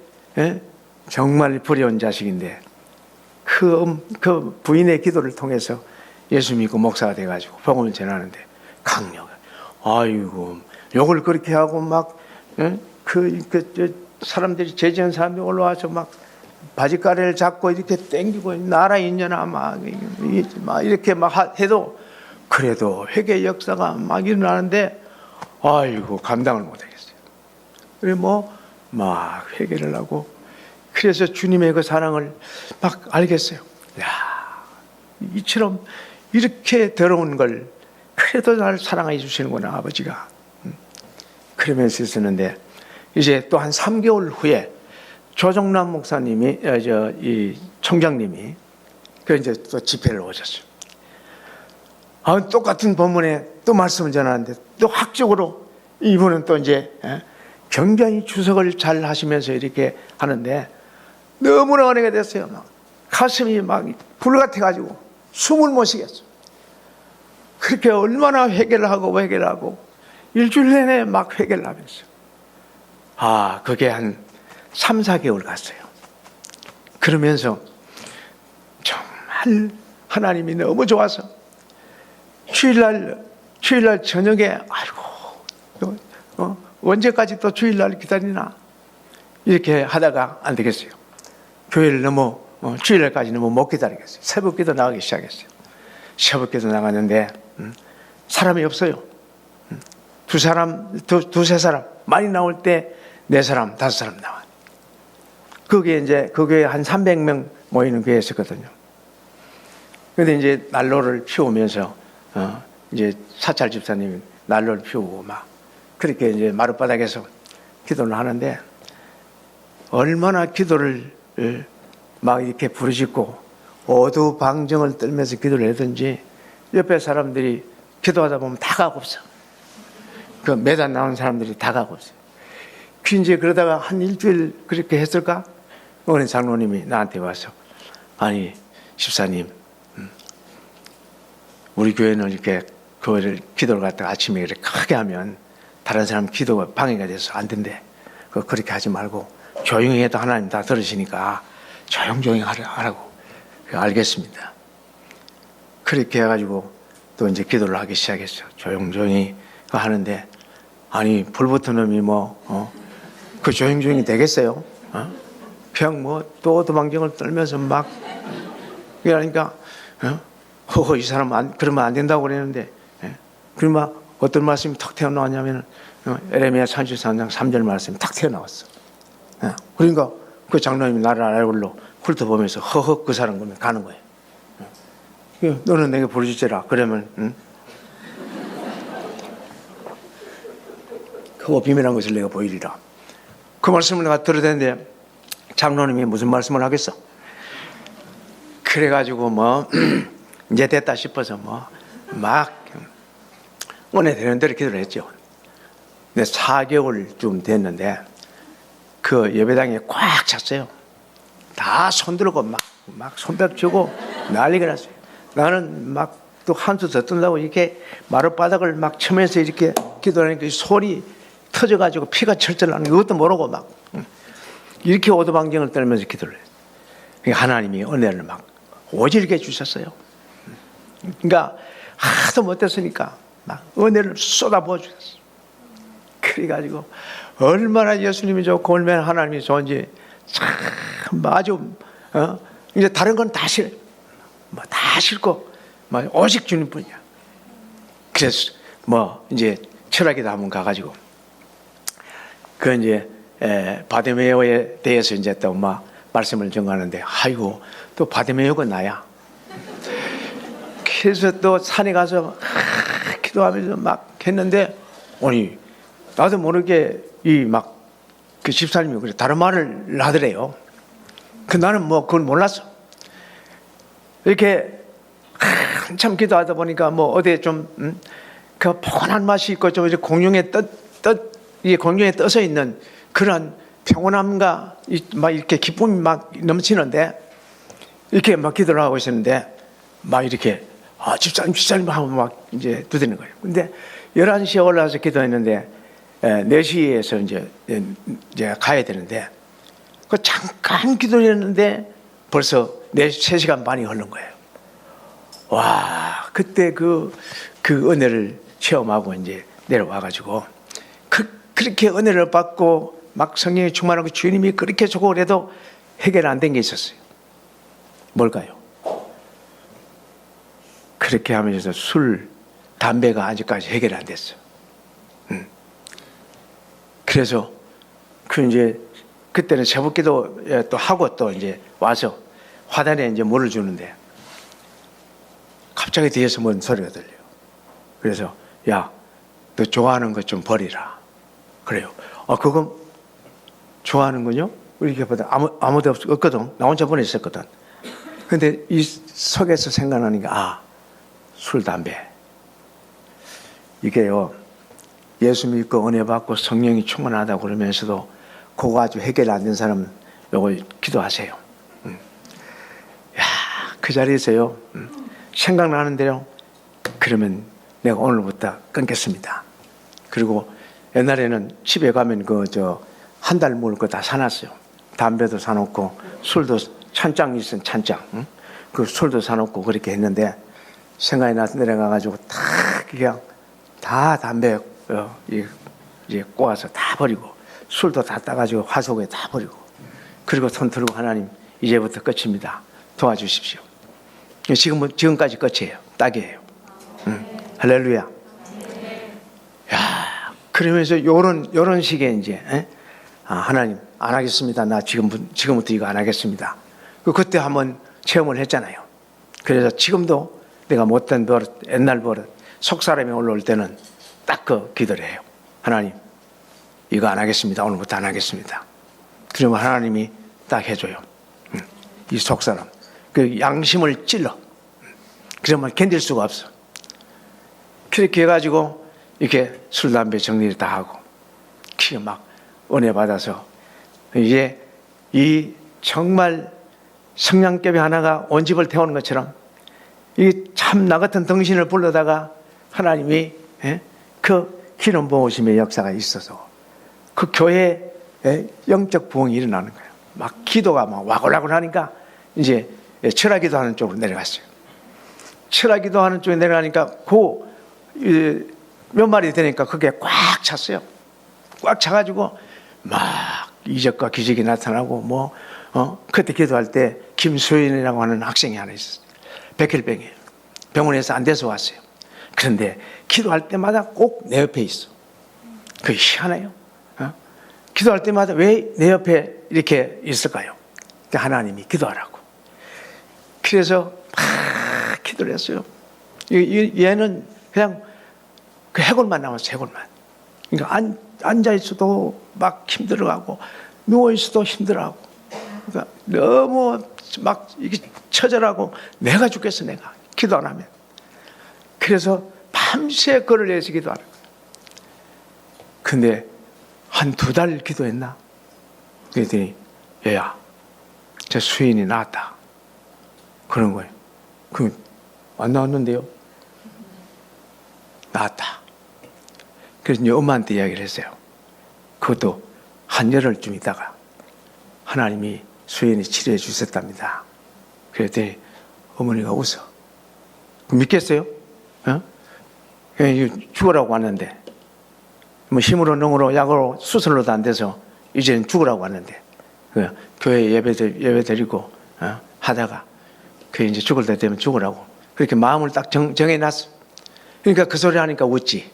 Speaker 2: 정말 불의한 자식인데 그 부인의 기도를 통해서 예수 믿고 목사가 돼가지고 복음을 전하는데 강력. 아이고 욕을 그렇게 하고 막 사람들이 죄지은 사람들이 올라와서 막 바지가래를 잡고 이렇게 땡기고 나라 인연아 막 이렇게 막 해도 그래도 회개 역사가 막 일어나는데 아이고 감당을 못하겠어요. 그래 막 회개를 하고 그래서 주님의 그 사랑을 막 알겠어요. 야, 이처럼 이렇게 더러운 걸 그래도 나를 사랑해 주시는구나 아버지가. 그러면서 있었는데 이제 또 한 3개월 후에 조정남 목사님이 이 총장님이 그 이제 또 집회를 오셨어요. 똑같은 본문에 또 말씀을 전하는데 또 학적으로 이분은 또 이제 굉장히 주석을 잘 하시면서 이렇게 하는데 너무나 은혜가 됐어요. 막 가슴이 막 불같아가지고 숨을 못 쉬겠어요. 그렇게 얼마나 회개를 하고 일주일 내내 막 회개를 하면서 그게 한 3, 4개월 갔어요. 그러면서 정말 하나님이 너무 좋아서 주일날 저녁에 언제까지 또 주일날 기다리나 이렇게 하다가 안 되겠어요. 교회를 주일날까지 너무 못 기다리겠어요. 새벽기도 나가기 시작했어요. 새벽기도 나갔는데 사람이 없어요. 두세 사람 많이 나올 때 4사람, 5사람 나와. 그게 이제 그 교회 한 300명 모이는 교회였었거든요. 그런데 이제 난로를 피우면서 이제 사찰 집사님이 난로를 피우고 막 그렇게 이제 마룻바닥에서 기도를 하는데 얼마나 기도를 막 이렇게 부르짖고 어두방정을 떨면서 기도를 하든지 옆에 사람들이 기도하다 보면 다 가고 없어. 그 매단 나온 사람들이 다 가고 없어요. 그 이제 그러다가 한 일주일 그렇게 했을까? 어느 장로님이 나한테 와서 아니 집사님 우리 교회는 이렇게 교회를 기도를 갖다가 아침에 이렇게 크게 하면 다른 사람 기도가 방해가 돼서 안 된대. 그렇게 하지 말고 조용히 해도 하나님 다 들으시니까 조용조용히 하라고. 알겠습니다. 그렇게 해가지고 또 이제 기도를 하기 시작했어요. 조용조용히 하는데 아니 불붙은 놈이 그 조용조용히 되겠어요? 그냥 또 도망정을 떨면서 막 그러니까 이 사람 그러면 안 된다고 그랬는데 그러면 어떤 말씀이 탁 튀어나왔냐면 에레미야 33장 3절 말씀이 탁 튀어나왔어. 그러니까 그 장로님이 나를 알고로 훑어보면서 허허 그 사람 그러면 가는 거예요. 너는 내게 부르짖으라. 그러면 크고 비밀한 것을 내가 보이리라. 그 말씀을 내가 들어댔는데 장로님이 무슨 말씀을 하겠어? 그래가지고 이제 됐다 싶어서 막 은혜 되는 대로 기도를 했죠. 근데 4개월쯤 됐는데 그 예배당에 꽉 찼어요. 다 손들고 막 손뼉 치고 난리가 났어요. 나는 막 또 한수 더 뜬다고 이렇게 마룻바닥을 막 치면서 이렇게 기도하니까 소리 터져가지고 피가 철철 나는 것도 모르고 막 이렇게 오도방정을 떨면서 기도를 해요. 그러니까 하나님이 은혜를 막 오지르게 주셨어요. 그러니까 하도 못했으니까 막 은혜를 쏟아부어 주셨어요. 그래가지고 얼마나 예수님이 좋고 얼마나 하나님이 좋은지 참 아주 이제 다른 건 다 다 싫고 오직 주님뿐이야. 그래서 이제 철학에도 한번 가가지고 그 이제 바디메오에 대해서 이제 또 말씀을 전하는데 아이고 또 바디메오가 나야. 그래서 또 산에 가서 기도하면서 막 했는데 아니 나도 모르게 그 집사님이 그래 다른 말을 하더래요. 나는 그걸 몰랐어. 이렇게 한참 기도하다 보니까 어디에 좀 그 포근한 맛이 있고 좀 이제 공중에 공중에 떠서 있는 그런 평온함과 이렇게 기쁨이 막 넘치는데 이렇게 막 기도를 하고 있었는데 이렇게 집사님 하고 막 이제 두드리는 거예요. 근데 11시에 올라와서 기도했는데 4시에서 이제 가야 되는데 그 잠깐 기도했는데 벌써 3시간 반이 흐른 거예요. 와, 그때 그 은혜를 체험하고 이제 내려와가지고 그렇게 은혜를 받고 막 성령이 충만하고 주님이 그렇게 좋고 그래도 해결 안 된 게 있었어요. 뭘까요? 그렇게 하면서 술, 담배가 아직까지 해결 안 됐어. 그래서 이제 그때는 새벽기도 또 하고 또 이제 와서 화단에 이제 물을 주는데 갑자기 뒤에서 뭔 소리가 들려요. 그래서 야, 너 좋아하는 것 좀 버리라. 그래요. 그건 좋아하는 거요? 이렇게 보다 아무도 없거든. 나 혼자 보내 있었거든. 근데 이 속에서 생각나니까 술, 담배. 이게요. 예수 믿고 은혜 받고 성령이 충만하다고 그러면서도 그거 아주 해결 안 된 사람 요거 기도하세요. 그 자리에서요. 생각나는 대로 그러면 내가 오늘부터 끊겠습니다. 그리고 옛날에는 집에 가면 한 달 먹을 거 다 사놨어요. 담배도 사놓고 술도 찬장 있으면 찬장, 그 술도 사놓고 그렇게 했는데 생각이 나서 내려가가지고 그냥 다 담배 이제 꼬아서 다 버리고 술도 다 따가지고 화속에 다 버리고 그리고 손 들고 하나님 이제부터 끝입니다. 도와주십시오. 지금까지 끝이에요. 딱이에요. 할렐루야. 야, 그러면서 요런 식의 이제 하나님 안 하겠습니다. 나 지금부터 이거 안 하겠습니다. 그때 한번 체험을 했잖아요. 그래서 지금도 내가 못된 버릇, 옛날 버릇, 속사람이 올라올 때는 딱 그 기도를 해요. 하나님, 이거 안 하겠습니다. 오늘부터 안 하겠습니다. 그러면 하나님이 딱 해줘요. 이 속사람. 그 양심을 찔러. 그러면 견딜 수가 없어. 그렇게 해가지고 이렇게 술, 담배 정리를 다 하고 그게 막 은혜 받아서 이제 이 정말 성냥개비 하나가 온 집을 태우는 것처럼 이 참 나 같은 덩신을 불러다가 하나님이 그 기름 부으심의 역사가 있어서 그 교회에 영적 부흥이 일어나는 거예요. 막 기도가 막 와글와글 하니까 이제 철학기도 하는 쪽으로 내려갔어요. 철학기도 하는 쪽에 내려가니까 몇 마리 되니까 그게 꽉 찼어요. 꽉 차가지고 막 이적과 기적이 나타나고 그때 기도할 때 김수인이라고 하는 학생이 하나 있었어요. 백혈병이에요. 병원에서 안 돼서 왔어요. 그런데 기도할 때마다 꼭 내 옆에 있어. 그게 희한해요. 기도할 때마다 왜 내 옆에 이렇게 있을까요? 하나님이 기도하라고. 그래서 막 기도를 했어요. 얘는 그냥 그 해골만 남았어, 해골만. 그러니까 앉아있어도 막 힘들어하고, 누워있어도 힘들어하고. 그러니까 너무 막 이게 처절하고, 내가 죽겠어, 내가. 기도 안 하면. 그래서 밤새 그를 위해서 기도하는 거예요. 근데 한 2달 기도했나? 그랬더니, 얘야, 제 수인이 나왔다. 그런 거예요. 안 나왔는데요? 나왔다. 그래서 이제 엄마한테 이야기를 했어요. 그것도 한 열흘쯤 있다가 하나님이 수연이 치료해 주셨답니다. 그랬더니 어머니가 웃어. 믿겠어요? 어? 죽으라고 왔는데 뭐 힘으로 능으로 약으로 수술로도 안 돼서 이제는 죽으라고 왔는데 교회 예배 드리고 하다가 그 이제 죽을 때 되면 죽으라고 그렇게 마음을 딱 정해놨어. 그러니까 그 소리 하니까 웃지.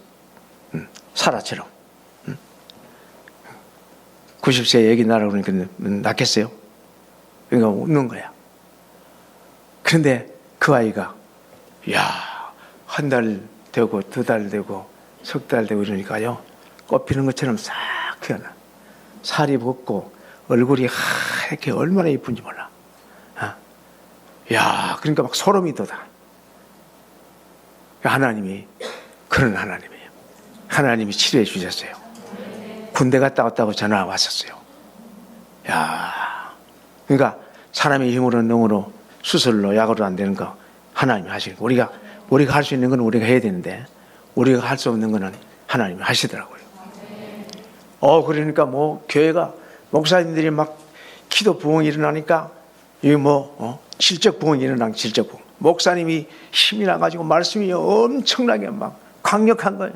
Speaker 2: 사라처럼. 90세 얘기 나라고 그러니까 낫겠어요? 그러니까 웃는 거야. 그런데 그 아이가 한 달 되고 2달 되고 3달 되고 이러니까요 꽃피는 것처럼 싹 피어나. 살이 벗고 얼굴이 하얗게 얼마나 예쁜지 몰라. 그러니까 막 소름이 돋아. 하나님이 그런 하나님이에요. 하나님이 치료해 주셨어요. 군대 갔다 왔다고 전화 왔었어요. 그러니까 사람의 힘으로 능으로 수술로 약으로 안 되는 거 하나님이 하시는 거. 우리가 할 수 있는 건 우리가 해야 되는데 우리가 할 수 없는 거는 하나님이 하시더라고요. 그러니까 뭐 교회가 목사님들이 막 기도 부흥이 일어나니까 이게 질적 부흥이 일어나는 질적 부흥. 목사님이 힘이 나가지고 말씀이 엄청나게 막 강력한 거예요.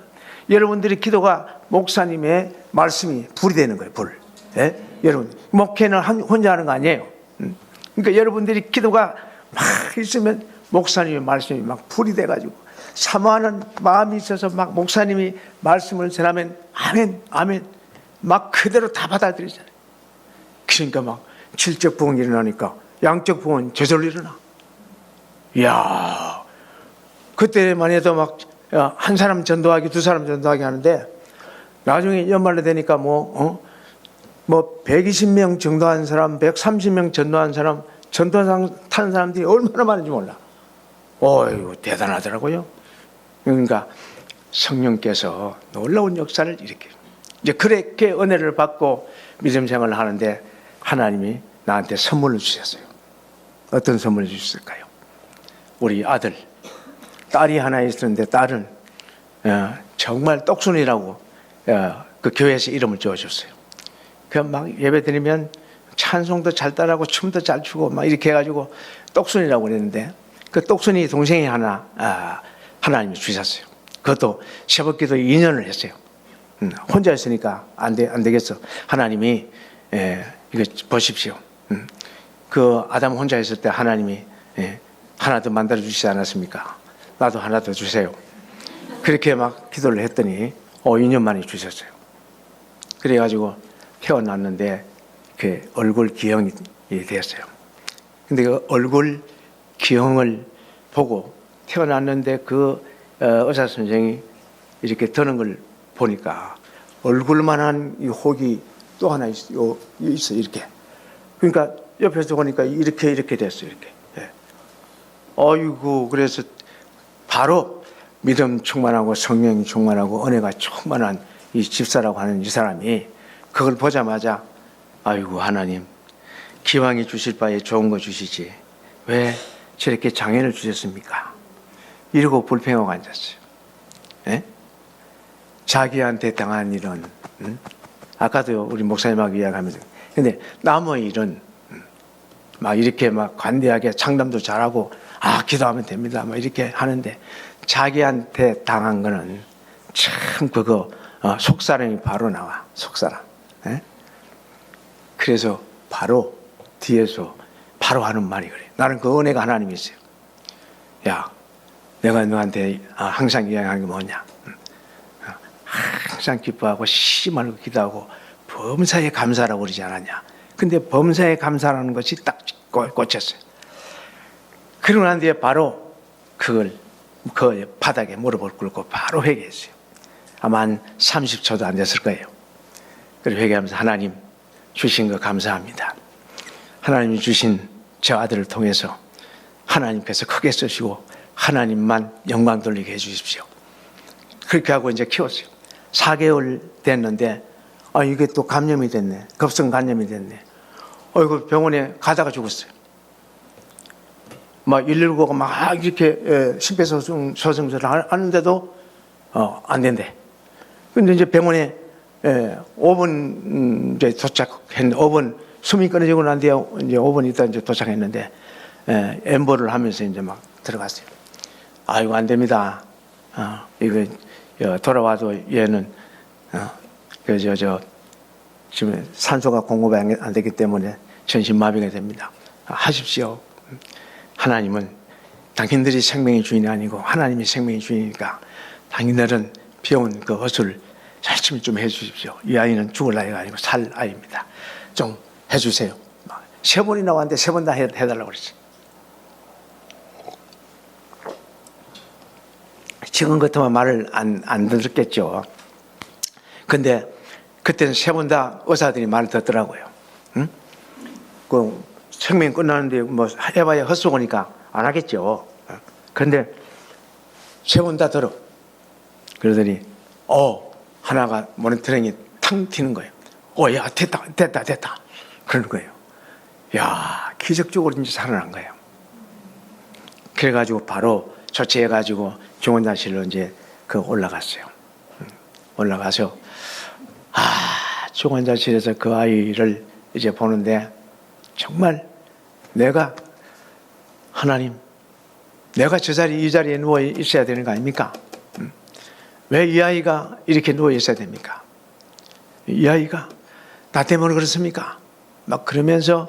Speaker 2: 여러분들이 기도가 목사님의 말씀이 불이 되는 거예요. 불. 예? 여러분 목회는 혼자 하는 거 아니에요. 그러니까 여러분들이 기도가 막 있으면 목사님의 말씀이 막 불이 돼가지고 사모하는 마음이 있어서 막 목사님이 말씀을 전하면 아멘 아멘 막 그대로 다 받아들이잖아요. 그러니까 막 질적 부흥이 일어나니까 양적 부흥은 저절로 일어나. 그때만 해도 막 한 사람 전도하기 2사람 전도하기 하는데 나중에 연말로 되니까 120명 전도한 사람 130명 전도한 사람 전도상 타는 사람들이 얼마나 많은지 몰라. 이거 대단하더라고요. 그러니까 성령께서 놀라운 역사를 일으켜요. 이제 그렇게 은혜를 받고 믿음 생활을 하는데 하나님이 나한테 선물을 주셨어요. 어떤 선물을 주셨을까요? 우리 아들, 딸이 하나 있었는데 딸은 정말 똑순이라고 그 교회에서 이름을 지어줬어요. 그냥 막 예배 드리면 찬송도 잘 따라하고 춤도 잘 추고 막 이렇게 해가지고 똑순이라고 그랬는데 그 똑순이 동생이 하나 하나님이 주셨어요. 그것도 새벽기도 2년을 했어요. 혼자 있으니까 안 되겠어. 하나님이 이거 보십시오. 그 아담 혼자 있을 때 하나님이 하나 더 만들어 주시지 않았습니까? 나도 하나 더 주세요. 그렇게 막 기도를 했더니 2년 만에 주셨어요. 그래가지고 태어났는데 그 얼굴 기형이 되었어요. 근데 그 얼굴 기형을 보고 태어났는데 그 의사 선생이 이렇게 드는 걸 보니까 얼굴만한 이 혹이 또 하나 있어 이렇게. 그러니까 옆에서 보니까 이렇게 됐어요. 이렇게. 그래서 바로 믿음 충만하고 성령이 충만하고 은혜가 충만한 이 집사라고 하는 이 사람이 그걸 보자마자 하나님 기왕이 주실 바에 좋은 거 주시지 왜 저렇게 장애를 주셨습니까? 이러고 불평하고 앉았어요. 자기한테 당한 일은 아까도 우리 목사님하고 이야기하면서 근데 남의 일은 막 이렇게 막 관대하게 창담도 잘하고 기도하면 됩니다 막 이렇게 하는데 자기한테 당한 거는 참 그거 속사람이 바로 나와. 속사람. 그래서 바로 뒤에서 바로 하는 말이 그래. 나는 그 은혜가 하나님이 있어요. 내가 너한테 항상 이야기하는 게 뭐냐. 항상 기뻐하고 쉬지 말고 기도하고 범사에 감사라고 그러지 않았냐. 근데 범사에 감사라는 것이 딱 꽂혔어요. 그러고 난 뒤에 바로 그걸 그 바닥에 무릎을 꿇고 바로 회개했어요. 아마 한 30초도 안 됐을 거예요. 그리고 회개하면서 하나님 주신 거 감사합니다. 하나님이 주신 저 아들을 통해서 하나님께서 크게 쓰시고 하나님만 영광 돌리게 해주십시오. 그렇게 하고 이제 키웠어요. 4개월 됐는데 이게 또 감염이 됐네. 급성 감염이 됐네. 그 병원에 가다가 죽었어요. 막 119가 막 이렇게 심폐소생술을 하는데도 안 된대. 근데 이제 병원에 5분 이제 도착했는데 5분 숨이 끊어지고 난 뒤에 이제 5분 있다 이제 도착했는데 엠버를 하면서 이제 막 들어갔어요. 아이고 안 됩니다. 이거 돌아와도 얘는 지금 산소가 공급이 안 되기 때문에 전신마비가 됩니다. 하십시오. 하나님은 당신들이 생명의 주인이 아니고 하나님이 생명의 주인이니까 당신들은 비온 그 허수를 열심히 좀 해주십시오. 이 아이는 죽을 아이가 아니고 살 아이입니다. 좀 해주세요. 3번이나 왔는데 3번 다 해달라고 그랬지. 지금 같으면 말을 안 들었겠죠. 근데 그때는 3번 다 의사들이 말을 듣더라고요. 응? 그 생명 끝나는데 뭐 해봐야 헛소고니까 안 하겠죠. 그런데 3번 다 들어. 그러더니 하나가 모니터링이 탕 튀는 거예요. 야 됐다 그러는 거예요. 야 기적적으로 이제 살아난 거예요. 그래가지고 바로 조치해가지고 중환자실로 이제 올라갔어요. 올라가서 중환자실에서 그 아이를 이제 보는데 정말 하나님 내가 이 자리에 누워 있어야 되는 거 아닙니까? 왜 이 아이가 이렇게 누워 있어야 됩니까? 이 아이가 나 때문에 그렇습니까? 막 그러면서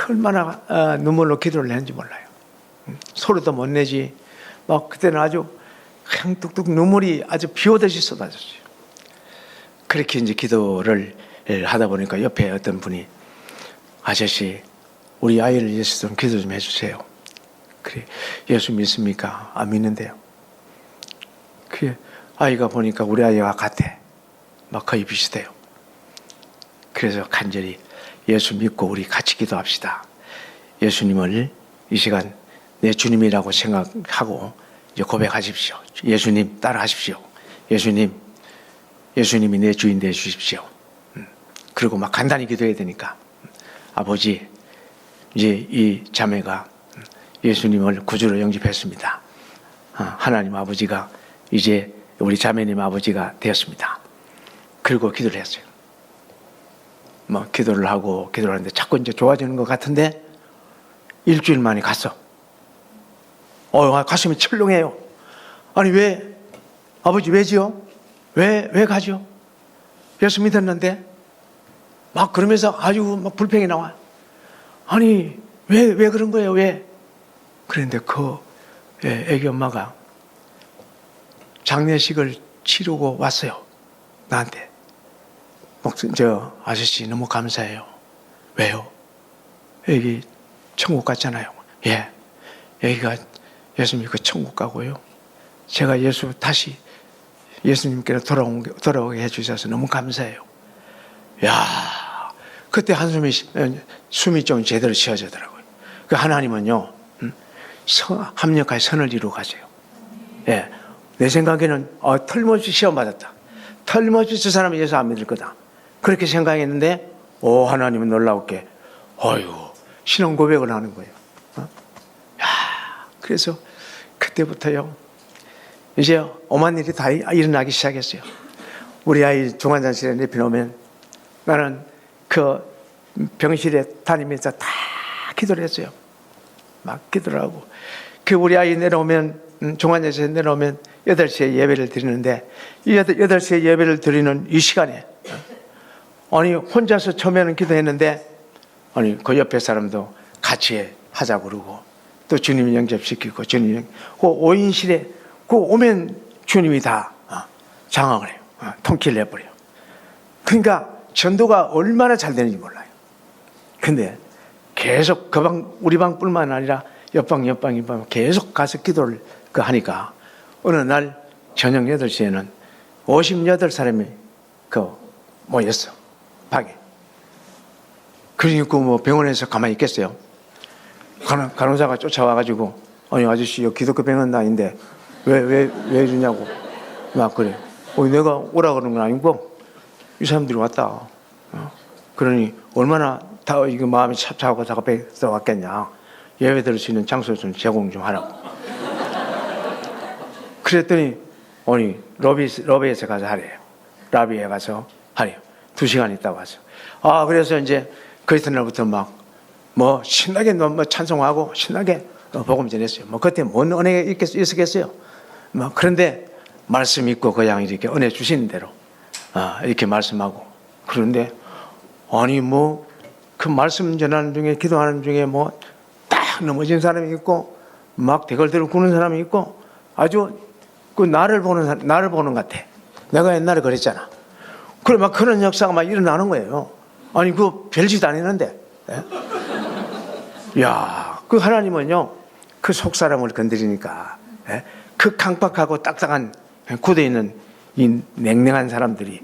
Speaker 2: 얼마나 눈물로 기도를 했는지 몰라요. 소리도 못 내지. 막 그때는 아주 그냥 뚝뚝 눈물이 아주 비 오듯이 쏟아졌어요. 그렇게 이제 기도를 하다 보니까 옆에 어떤 분이 아저씨 우리 아이를 위해서 좀 기도 좀 해주세요. 그래 예수 믿습니까? 안 믿는데요. 그 아이가 보니까 우리 아이와 같아. 막 거의 비슷해요. 그래서 간절히 예수 믿고 우리 같이 기도합시다. 예수님을 이 시간 내 주님이라고 생각하고 이제 고백하십시오. 예수님 따라하십시오. 예수님이 내 주인 되어 주십시오. 그리고 막 간단히 기도해야 되니까 아버지 이제 이 자매가 예수님을 구주로 영접했습니다. 하나님 아버지가 이제 우리 자매님 아버지가 되었습니다. 그리고 기도를 했어요. 뭐 기도를 하는데 자꾸 이제 좋아지는 것 같은데 일주일 만에 갔어. 가슴이 철렁해요. 아니 왜 아버지 왜지요? 왜 가죠? 예수 믿었는데 막 그러면서 아주 막 불평이 나와. 아니 왜 그런 거예요? 왜? 그런데 애기 엄마가 장례식을 치르고 왔어요. 나한테. 아저씨 너무 감사해요. 왜요? 애기 천국 갔잖아요. 예. 애기가 예수 믿고 천국 가고요. 제가 다시 예수님께로 돌아오게 해주셔서 너무 감사해요. 야, 그때 숨이 좀 제대로 쉬어지더라고요. 그 하나님은요, 합력하여 선을 이루어 가세요. 예. 내 생각에는 털없이 시험 받았다. 털없이 저 사람이 예수 안 믿을 거다. 그렇게 생각했는데 하나님은 놀라웠게 신앙 고백을 하는 거예요. 그래서 그때부터요 이제 오만 일이 다 일어나기 시작했어요. 우리 아이 중환자실에 내려놓으면 나는 그 병실에 다니면서 다 기도를 했어요. 막 기도를 하고 우리 아이 내려오면 중환자실에 내려오면 8시에 예배를 드리는데 이 8시에 예배를 드리는 이 시간에 혼자서 처음에는 기도했는데 그 옆에 사람도 같이 하자고 그러고 또 주님 영접시키고 주님 그 5인실에 오면 주님이 다 장악을 해요. 통키를 해버려요. 그러니까 전도가 얼마나 잘 되는지 몰라요. 근데 계속 우리 방뿐만 아니라 옆방 계속 가서 기도를 하니까 어느 날 저녁 8시에는 58사람이 모였어. 방에. 그러니까 병원에서 가만히 있겠어요. 간호사가 쫓아와가지고 아저씨 여기 기독교 병원 아닌데 왜 이러냐고 막 그래. 내가 오라 그러는 건 아니고 이 사람들이 왔다. 그러니 얼마나 이거 마음이 찹찹하고 답답해서 왔겠냐. 예배 드릴 수 있는 장소 좀 제공 좀 하라고. 그랬더니 로비에서 가서 하래요. 라비에 가서 하래요. 2시간 있다 와서. 그래서 이제 그 이튿날부터 막 뭐 신나게 뭐 찬송하고 신나게 복음 전했어요. 뭐 그때 뭔 은혜가 있었겠어요. 뭐 그런데 말씀 있고 그냥 이렇게 은혜 주시는 대로 이렇게 말씀하고, 그런데 아니 뭐 그 말씀 전하는 중에 기도하는 중에 뭐 딱 넘어진 사람이 있고 막 대걸대로 구는 사람이 있고 아주 그 나를 보는 것 같아. 내가 옛날에 그랬잖아. 그래 막 그런 역사가 막 일어나는 거예요. 아니 그 별짓 아니는데. 야, 그 하나님은요 그 속사람을 건드리니까 그 강박하고 딱딱한 굳어 있는 이 냉랭한 사람들이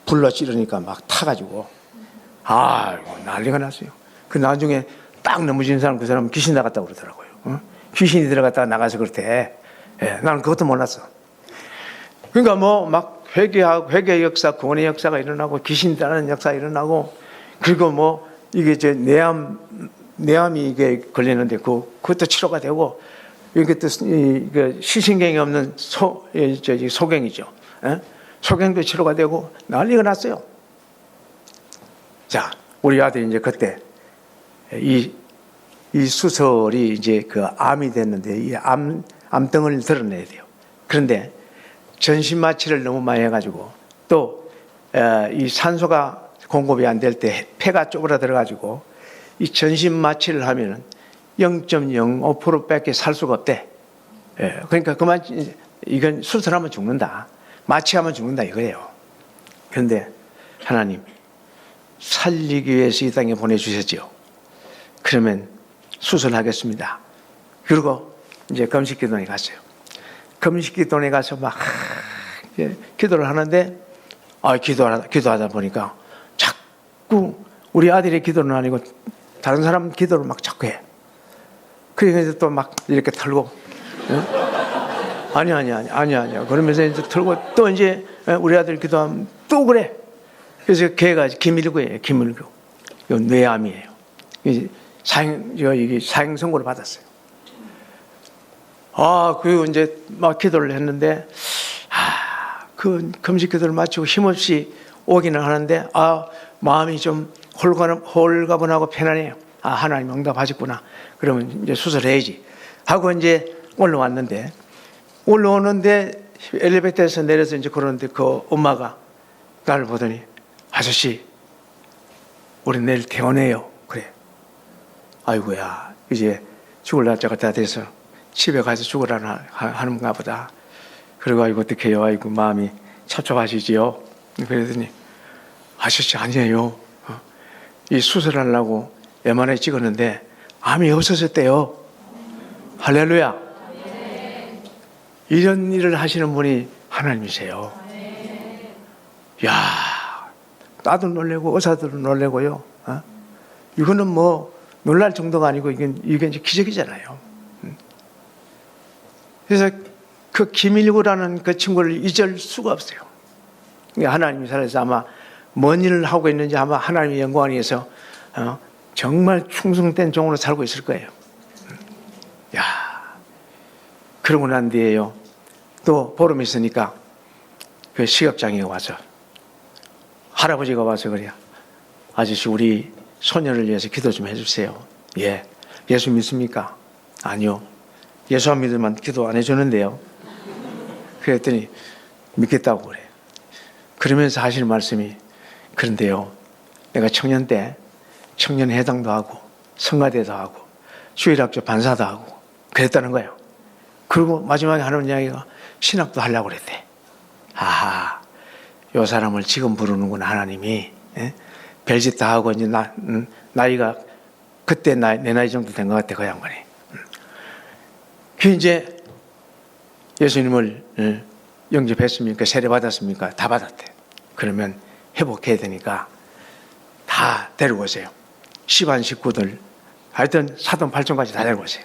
Speaker 2: 불러 찌르니까 막 타가지고 아이고 난리가 났어요. 그 나중에 딱 넘어진 사람, 그 사람은 귀신 나갔다고 그러더라고요. 귀신이 들어갔다가 나가서 그렇대. 나는 그것도 몰랐어. 그러니까 뭐 막 회개 역사, 구원의 역사가 일어나고 귀신 따르는 역사가 일어나고, 그리고 뭐 이게 이제 내암이 이게 걸리는데 그것도 치료가 되고, 이것도 시신경이 없는 소경이죠. 소경도 치료가 되고 난리가 났어요. 자, 우리 아들이 이제 그때 이 수설이 이제 그 암이 됐는데 이 암덩을 드러내야 돼요. 그런데 전신 마취를 너무 많이 해가지고 또 이 산소가 공급이 안 될 때 폐가 쪼그라들어가지고 이 전신 마취를 하면은 0.05%밖에 살 수가 없대. 그러니까 그만 이건 수술하면 죽는다, 마취하면 죽는다 이거예요. 그런데 하나님 살리기 위해서 이 땅에 보내주셨죠. 그러면 수술하겠습니다. 그리고 이제 금식기도원에 갔어요. 금식기도원에 가서 막 기도를 하는데 기도하다 보니까 자꾸 우리 아들의 기도는 아니고 다른 사람 기도를 막 자꾸 해. 그래서 또 막 이렇게 털고 아니야 그러면서 이제 털고 또 이제 우리 아들 기도하면 또 그래. 그래서 걔가 김일구예요. 김일구. 이건 뇌암이에요. 이게 사형 선고를 받았어요. 그리고 이제 막 기도를 했는데 그 금식 기도를 마치고 힘없이 오기는 하는데 마음이 좀 홀가분하고 편안해요. 하나님 응답하셨구나. 그러면 이제 수술해야지 하고 이제 올라오는데 엘리베이터에서 내려서 이제 그러는데 그 엄마가 나를 보더니 아저씨 우리 내일 퇴원해요. 그래. 아이고야 이제 죽을 날짜가 다 돼서 집에 가서 죽으라 하는가 보다. 그리고 아이고 어떡해요. 아이고 마음이 찹찹하시지요. 그러더니 아저씨 아니에요. 이 수술하려고 MRI 찍었는데 암이 없어졌대요. 할렐루야. 이런 일을 하시는 분이 하나님이세요. 야, 나도 놀래고 의사들도 놀래고요. 이거는 뭐 놀랄 정도가 아니고 이게 이제 기적이잖아요. 그래서 그 김일구라는 그 친구를 잊을 수가 없어요. 하나님이 살아서 아마 뭔 일을 하고 있는지 아마 하나님의 영광 위에서 정말 충성된 종으로 살고 있을 거예요. 야, 그러고 난 뒤에요. 또 보름 있으니까 그 시각장애가 와서 할아버지가 와서 그래요. 아저씨 우리 소녀를 위해서 기도 좀 해주세요. 예. 예수 믿습니까? 아니요. 예수 안 믿으면 기도 안 해주는데요. 그랬더니 믿겠다고 그래. 그러면서 하시는 말씀이 그런데요. 내가 청년 때 청년회당도 하고 성가대도 하고 주일학교 반사도 하고 그랬다는 거예요. 그리고 마지막에 하는 이야기가 신학도 하려고 그랬대. 아하, 요 사람을 지금 부르는구나 하나님이. 별짓 다 하고 이제 나이가 그때 내 나이 정도 된 것 같아 그 양반이. 그 이제 예수님을 영접했습니까? 세례 받았습니까? 다 받았대. 그러면 회복해야 되니까 다 데리고 오세요. 10한 식구들 하여튼 사돈 8촌까지 다 데리고 오세요.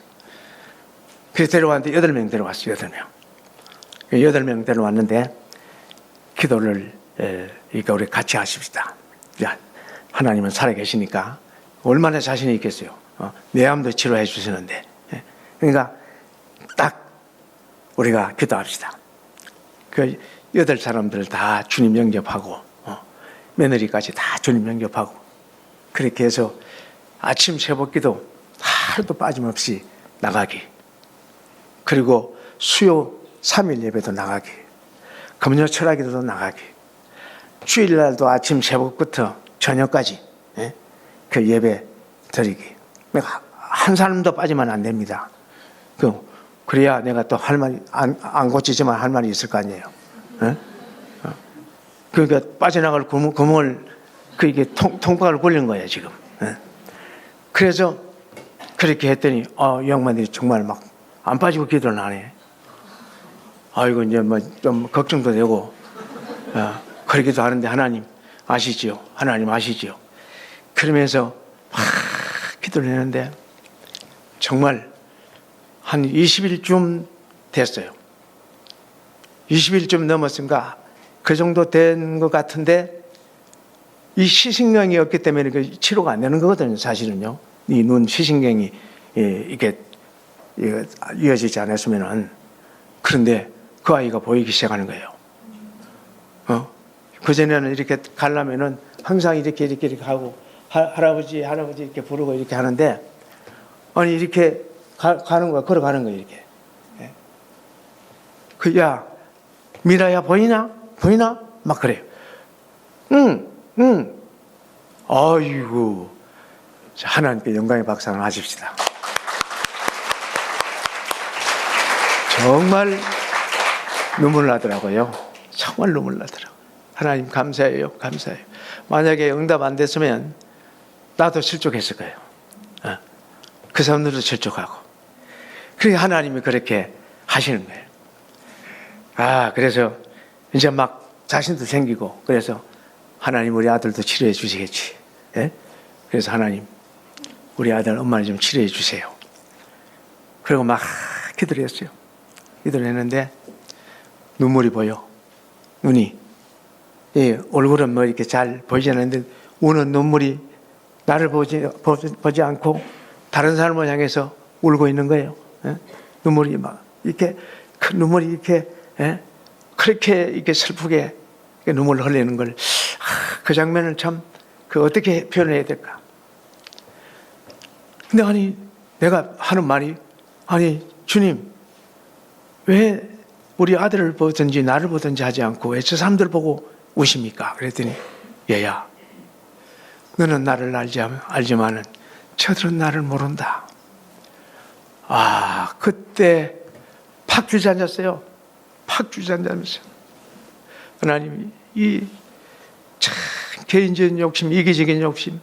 Speaker 2: 그래서 데려왔는데 8명 데려왔어요. 8명. 8명 데려왔는데 기도를 그러니까 우리 같이 하십시다. 야, 하나님은 살아계시니까 얼마나 자신이 있겠어요. 내 암도 치료해 주시는데. 그러니까 딱 우리가 기도합시다. 그 8사람들 다 주님 영접하고 며느리까지 다 주님 영접하고 그렇게 해서 아침 새벽기도 하루도 빠짐없이 나가기. 그리고 수요 3일 예배도 나가기. 금요 철학기도 나가기. 주일날도 아침 새벽부터 저녁까지 그 예배 드리기. 내가 한 사람도 빠지면 안 됩니다. 그래야 내가 또 할 말이 안 고치지만 할 말이 있을 거 아니에요. 그러니까 빠져나갈 구멍을 이게 통과를 굴린 거예요 지금. 그래서 그렇게 했더니 양반들이 정말 막 안 빠지고 기도를 안 해. 아이고 이제 뭐 좀 걱정도 되고 그러기도 하는데 하나님 아시지요? 하나님 아시지요? 그러면서 막 기도를 했는데 정말 한 20일쯤 됐어요. 20일쯤 넘었으니까 그 정도 된 것 같은데 이 시신경이 없기 때문에 그 치료가 안 되는 거거든요. 사실은요. 이 눈 시신경이 이게 이어지지 않았으면은. 그런데 그 아이가 보이기 시작하는 거예요. 그전에는 이렇게 가려면은 항상 이렇게 하고 할아버지 이렇게 부르고 이렇게 하는데 아니 이렇게 가는 거야. 걸어가는 거야 이렇게. 야 미라야 보이나? 막 그래요. 응. 아이고 하나님께 영광의 박상을 하십시다. 정말 눈물 나더라고요. 정말 눈물 나더라고요. 하나님 감사해요. 만약에 응답 안 됐으면 나도 실족했을 거예요. 그 사람들도 실족하고. 그러니까 하나님이 그렇게 하시는 거예요. 그래서 이제 막 자신도 생기고 그래서 하나님 우리 아들도 치료해 주시겠지. 그래서 하나님 우리 아들 엄마를 좀 치료해 주세요. 그리고 막 기도를 했어요. 기도를 했는데 눈물이 보여. 눈이. 얼굴은 뭐 이렇게 잘 보이지 않는데 우는 눈물이 나를 보지 않고 다른 사람을 향해서 울고 있는 거예요. 눈물이 막 이렇게 큰 눈물이 이렇게 그렇게 이렇게 슬프게 눈물을 흘리는 걸 그 장면을 참 어떻게 표현해야 될까? 근데 아니 내가 하는 말이 아니 주님 왜 우리 아들을 보든지 나를 보든지 하지 않고 왜 저 사람들 보고 우십니까? 그랬더니 얘야 너는 나를 알지만은 저들은 나를 모른다. 그때 팍 주저앉았어요. 팍 주저앉으면서 하나님이 이 참 개인적인 욕심, 이기적인 욕심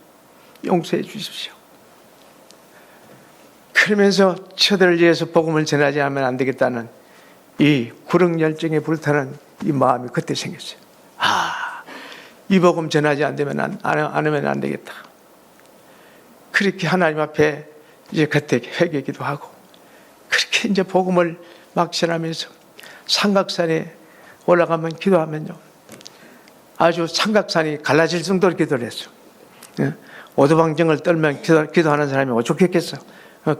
Speaker 2: 용서해 주십시오. 그러면서 저들을 위해서 복음을 전하지 않으면 안 되겠다는 이 구릉 열정에 불타는 이 마음이 그때 생겼어요. 이 복음 전하지 않으면 안 되겠다. 그렇게 하나님 앞에 이제 그때 회개기도 하고 그렇게 이제 복음을 막 전하면서 삼각산에 올라가면 기도하면요. 아주 삼각산이 갈라질 정도로 기도를 했어요. 오두방정을 떨면 기도하는 사람이 어쩌겠겠어.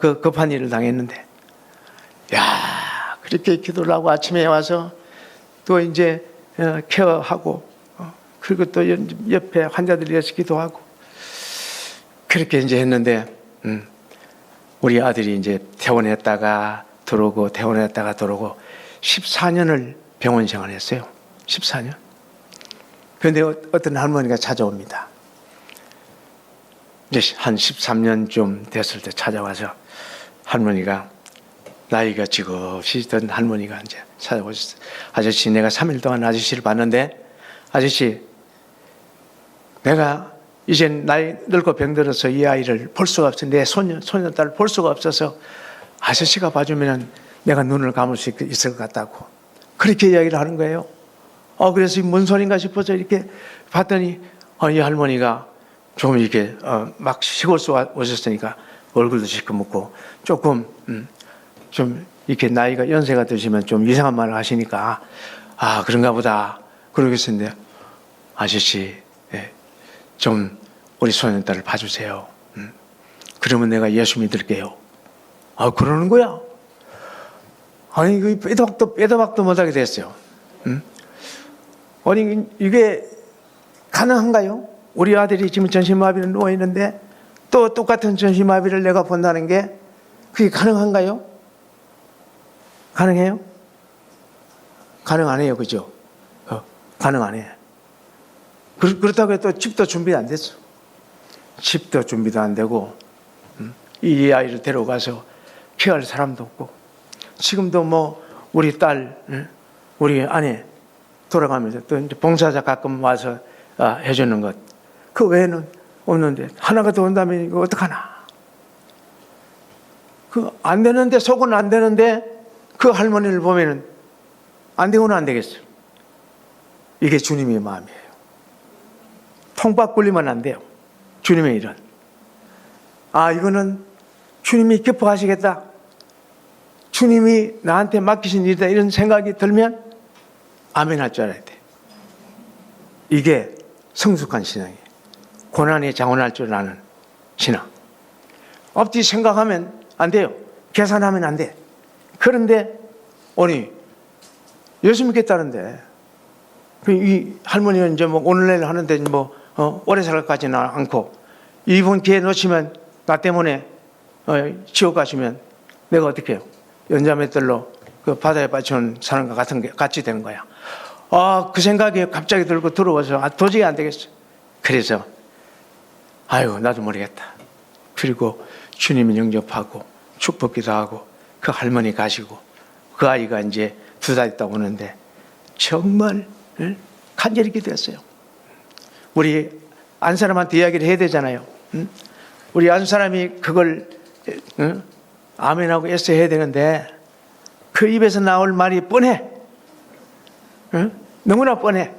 Speaker 2: 그 급한 일을 당했는데. 그렇게 기도를 하고 아침에 와서 또 이제 케어하고 그리고 또 옆에 환자들 위해서 기도하고 그렇게 이제 했는데 우리 아들이 이제 퇴원했다가 들어오고 퇴원했다가 들어오고 14년을 병원 생활했어요. 14년. 그런데 어떤 할머니가 찾아옵니다. 이제 한 13년쯤 됐을 때 찾아와서 할머니가 나이가 지긋이 든 할머니가 이제 찾아오셨어요. 아저씨 내가 3일 동안 아저씨를 봤는데 아저씨 내가 이제 나이 늙고 병들어서 이 아이를 볼 수가 없어. 내 소녀딸을 볼 수가 없어서 아저씨가 봐주면 내가 눈을 감을 수 있을 것 같다고 그렇게 이야기를 하는 거예요. 그래서 뭔 소린가 싶어서 이렇게 봤더니 이 할머니가 좀 이렇게 막 시골서 오셨으니까 얼굴도 시커멓고 조금 좀 이렇게 나이가 연세가 드시면 좀 이상한 말을 하시니까 그런가 보다 그러겠는데 아저씨 좀 우리 소년딸을 봐주세요. 그러면 내가 예수 믿을게요. 그러는 거야. 아니 그 빼도 박도 못하게 됐어요. 아니 이게 가능한가요? 우리 아들이 지금 전신마비로 누워 있는데 또 똑같은 전신마비를 내가 본다는 게 그게 가능한가요? 가능해요? 가능 안 해요, 그죠? 가능 안 해. 그렇다고 해도 집도 준비 안 됐어. 집도 준비도 안 되고, 이 아이를 데려가서 케어할 사람도 없고, 지금도 뭐 우리 딸, 우리 아내 돌아가면서 또 이제 봉사자 가끔 와서 해주는 것, 그 외에는 없는데 하나가 더 온다면 이거 어떡하나? 그 안 되는데, 속은 안 되는데 그 할머니를 보면은 안 되고는 안 되겠어요. 이게 주님의 마음이에요. 통박 굴리면 안 돼요. 주님의 일은. 이거는 주님이 기뻐하시겠다. 주님이 나한테 맡기신 일이다. 이런 생각이 들면 아멘 할 줄 알아야 돼. 이게 성숙한 신앙이에요. 고난에 자원할 줄 아는 신앙. 없지 생각하면 안 돼요. 계산하면 안 돼. 그런데 아니 예수 믿겠다는데 이 할머니는 이제 뭐 오늘날 하는데 뭐 오래 살 것 같지는 않고 이번 기회 놓치면 나 때문에 지옥 가시면 내가 어떻게 해요? 연자맷들로 그 바다에 빠져온 사람과 같이 되는 거야. 그 생각이 갑자기 들고 들어와서 도저히 안 되겠어. 그래서 나도 모르겠다. 그리고 주님을 영접하고 축복기도 하고 그 할머니 가시고 그 아이가 이제 2달 있다 오는데 정말 간절히 기도했어요. 우리 안 사람한테 이야기를 해야 되잖아요. 우리 안 사람이 그걸 아멘하고 애써 해야 되는데 그 입에서 나올 말이 뻔해. 너무나 뻔해.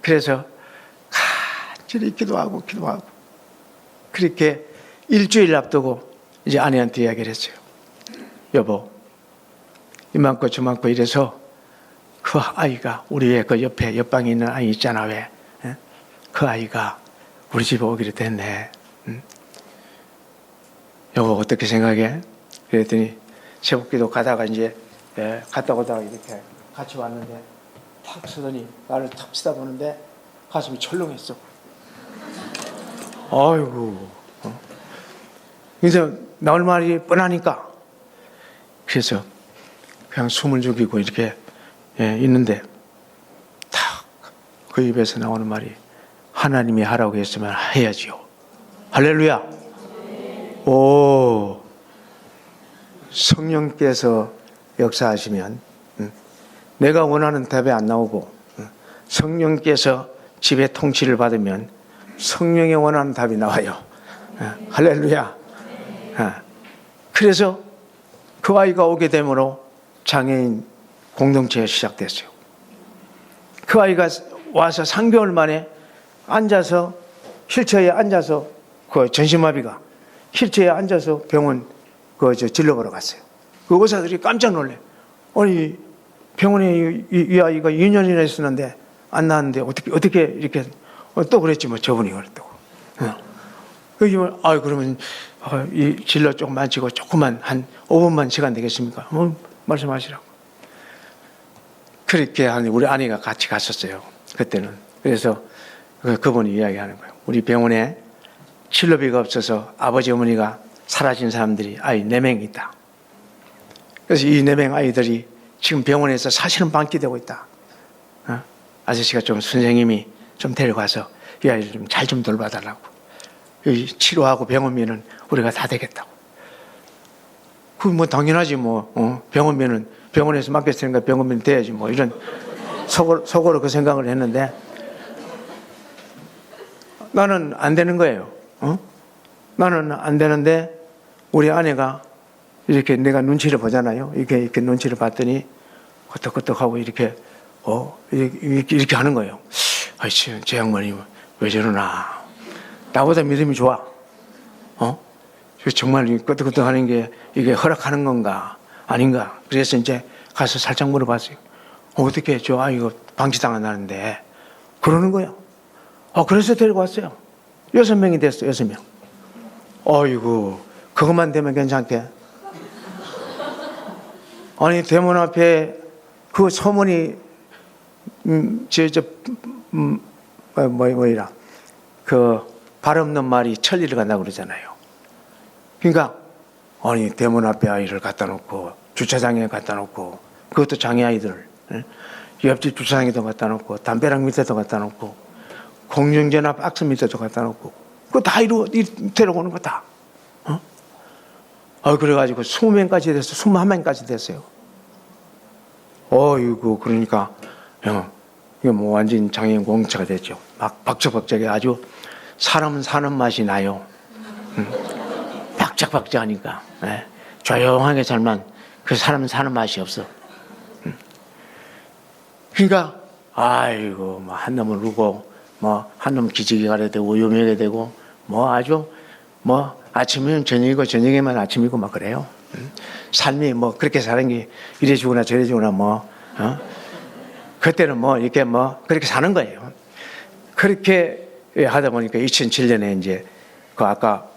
Speaker 2: 그래서 간절히 기도하고 그렇게 일주일 앞두고 이제 아내한테 이야기를 했어요. 여보, 이만큼 저만큼 이래서 그 아이가 우리 그 옆에 옆방에 있는 아이 있잖아. 왜? 그 아이가 우리 집에 오기로 됐네. 여보 어떻게 생각해? 그랬더니 새벽기도 가다가 이제 갔다 오다가 이렇게 같이 왔는데 탁 서더니 나를 탁 쳐다보는데 가슴이 철렁했어. 아이고. 그래서 나올 말이 뻔하니까 그래서 그냥 숨을 죽이고 이렇게 있는데 탁 그 입에서 나오는 말이 하나님이 하라고 했으면 해야지요. 할렐루야. 오, 성령께서 역사하시면 내가 원하는 답이 안 나오고 성령께서 집에 통치를 받으면 성령이 원하는 답이 나와요. 할렐루야. 그래서 그 아이가 오게 되므로 장애인 공동체가 시작됐어요. 그 아이가 와서 3개월 만에 앉아서 휠체어에 앉아서 그 전신마비가 휠체어에 앉아서 병원 진료 보러 갔어요. 그 의사들이 깜짝 놀래. 아니 병원에 이 아이가 2년이나 있었는데 안 나왔는데 어떻게 이렇게 또 그랬지 뭐 저분이 그랬다고. 그러면 이 진료 조금 마치고 조금만 한 5분만 시간 되겠습니까? 말씀하시라고. 그렇게 우리 아내가 같이 갔었어요. 그때는. 그래서 그분이 이야기하는 거예요. 우리 병원에 진료비가 없어서 아버지 어머니가 사라진 사람들이 아이 4명이 있다. 그래서 이 4명 아이들이 지금 병원에서 사실은 방치되고 있다. 아저씨가 좀 선생님이 좀 데려가서 이 아이를 좀 잘 좀 돌봐달라고. 치료하고 병원비는 우리가 다 되겠다고. 뭐 당연하지 뭐. 병원비는 병원에서 맡겼으니까 병원비는 돼야지 뭐. 이런 속으로 그 생각을 했는데 나는 안 되는 거예요. 나는 안 되는데 우리 아내가 이렇게 내가 눈치를 보잖아요. 이렇게 눈치를 봤더니 끄떡끄떡하고 이렇게 하는 거예요. 아이씨, 제 양반이 왜 저러나. 나보다 믿음이 좋아. 정말 끄떡끄떡 하는 게 이게 허락하는 건가 아닌가. 그래서 이제 가서 살짝 물어봤어요. 어떻게 저 아이가 방치당한다는데 그러는 거예요. 그래서 데리고 왔어요. 6명이 됐어요. 6명. 어이구, 그것만 되면 괜찮게. 아니 대문 앞에 그 소문이 뭐이라 그 발 없는 말이 천리를 간다고 그러잖아요. 그러니까 아니 대문 앞에 아이를 갖다 놓고 주차장에 갖다 놓고 그것도 장애 아이들 옆집 주차장에도 갖다 놓고 담배랑 밑에도 갖다 놓고 공중전화 박스 밑에도 갖다 놓고 그거 다 데려오는 거다. 그래가지고 20명까지 됐어. 21명까지 됐어요. 어이구 그러니까 이게 뭐 완전 장애인 공처가 됐죠. 막 박적박적해 아주 사람은 사는 맛이 나요. 박적박적하니까 조용하게 살만 그 사람은 사는 맛이 없어. 그러니까 아이고 뭐 한 놈을 우고 뭐 한 놈 기지개가 되고 요명이 되고 뭐 아주 뭐 아침이면 저녁이고 저녁이면 아침이고 막 그래요. 삶이 뭐 그렇게 사는 게 이래 주거나 저래 주거나 뭐 그때는 뭐 이렇게 뭐 그렇게 사는 거예요. 그렇게 하다 보니까 2007년에 이제 그 아까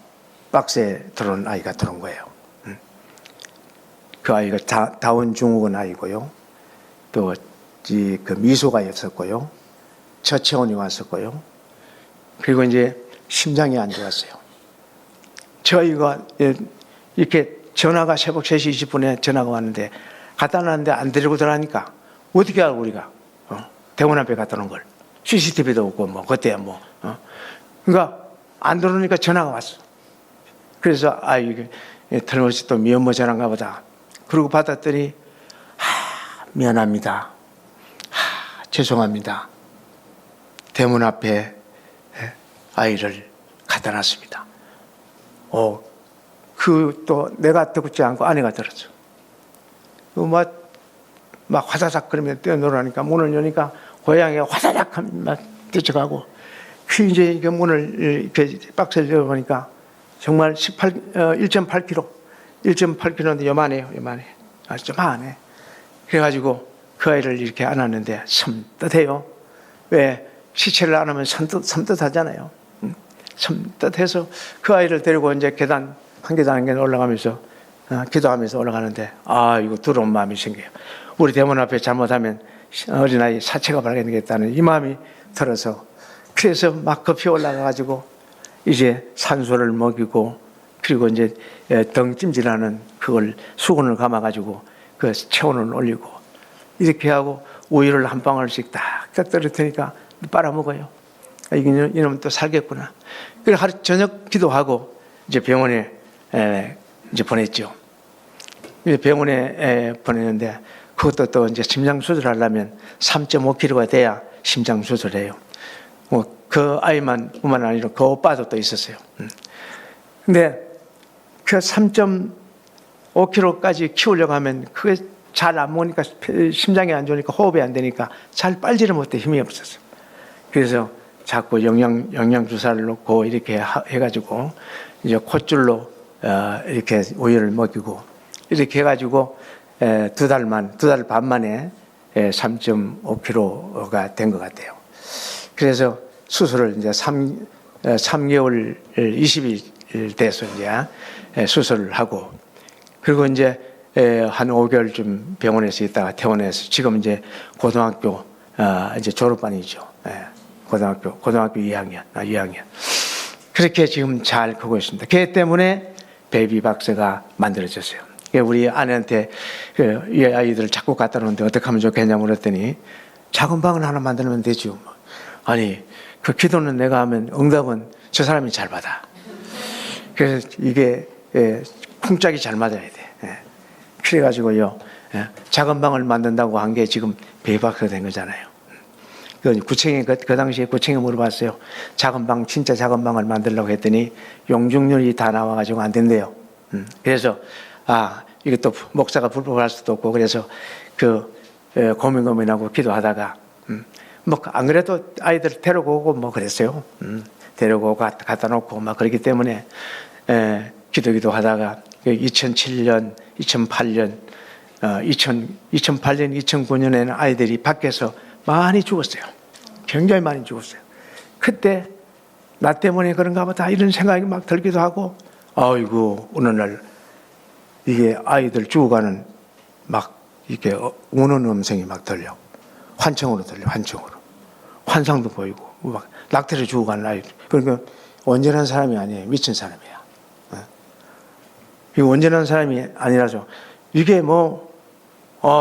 Speaker 2: 박스에 들어온 아이가 들어온 거예요. 그 아이가 다운 증후군 아이고요. 또 그 미소가 있었고요. 저체온이 왔었고요. 그리고 이제 심장이 안 좋았어요. 저희가 이렇게 전화가 새벽 3시 20분에 전화가 왔는데 갖다 놨는데 안 데리고 들어가니까 어떻게 알고 우리가 대문 앞에 갖다 놓은 걸 CCTV도 없고 뭐 그때 뭐 그러니까 안 들어오니까 전화가 왔어. 그래서 이게 틀림없이 또 미혼모 전화인가 보다. 그러고 받았더니 미안합니다. 죄송합니다. 대문 앞에 아이를 갖다 놨습니다. 그 또 내가 듣지 않고 아내가 들었어. 막 화사삭 그러면 뛰어놀으니까 문을 여니까 고양이가 화사삭 막 뛰쳐가고 그 이제 이게 문을 이렇게 박스를 열어보니까 정말 1.8kg, 1.8kg인데 요만해요, 요만해. 요만해. 그래가지고 그 아이를 이렇게 안았는데 섬뜩해요. 왜 시체를 안으면 섬뜩하잖아요. 섬뜩해서 그 아이를 데리고 이제 계단 한 계단 올라가면서 기도하면서 올라가는데 이거 두려운 마음이 생겨요. 우리 대문 앞에 잘못하면 어린아이 사체가 발견되겠다는 이 마음이 들어서 그래서 막 급히 올라가가지고 이제 산소를 먹이고 그리고 이제 등찜질하는 그걸 수건을 감아가지고 그 체온을 올리고 이렇게 하고 우유를 한 방울씩 딱 떨어뜨리니까 빨아먹어요. 이놈은 또 살겠구나. 그래서 하루 저녁 기도하고 이제 병원에 이제 보냈죠. 병원에 보냈는데 그것도 또 이제 심장 수술하려면 3.5kg가 돼야 심장 수술해요. 그 아이만뿐만 아니라 그 오빠도 또 있었어요. 근데 그 3.5kg까지 키우려고 하면 그게 잘 안 먹으니까 심장이 안 좋으니까 호흡이 안 되니까 잘 빨지를 못해 힘이 없었어요. 그래서 자꾸 영양 주사를 놓고 이렇게 해가지고 이제 콧줄로 이렇게 우유를 먹이고 이렇게 해가지고 두 달 반 만에 3.5kg가 된 것 같아요. 그래서 수술을 이제 3개월 20일 돼서 이제 수술을 하고 그리고 이제 한 5개월쯤 병원에서 있다가 퇴원해서 지금 이제 고등학교 이제 졸업반이죠. 고등학교 2학년. 그렇게 지금 잘 크고 있습니다. 걔 때문에 베이비 박스가 만들어졌어요. 우리 아내한테 이 아이들을 자꾸 갖다 놓는데 어떻게 하면 좋겠냐 물었더니 작은 방을 하나 만들면 되죠. 아니 그 기도는 내가 하면 응답은 저 사람이 잘 받아. 그래서 이게 쿵짝이 잘 맞아야 돼. 그래가지고요 작은 방을 만든다고 한 게 지금 베이비 박스가 된 거잖아요. 구청에 그 당시에 구청에 물어봤어요. 작은 방 진짜 작은 방을 만들려고 했더니 용적률이 다 나와가지고 안 된대요. 그래서 이것도 목사가 불법할 수도 없고 그래서 고민하고 기도하다가 뭐 안 그래도 아이들 데리고 오고 뭐 그랬어요. 데리고 오고 갖다 놓고 막 그렇기 때문에 기도하다가 2007년, 2008년, 2009년에는 아이들이 밖에서 많이 죽었어요. 굉장히 많이 죽었어요. 그때 나 때문에 그런가 보다 이런 생각이 막 들기도 하고 아이고 어느 날 이게 아이들 죽어가는 막 이렇게 우는 음성이 막 들려. 환청으로 들려. 환상도 보이고
Speaker 3: 막 낙태를 주고 가는 아이. 그러니까 온전한 사람이 아니에요. 미친 사람이야. 이 온전한 사람이 아니라서 이게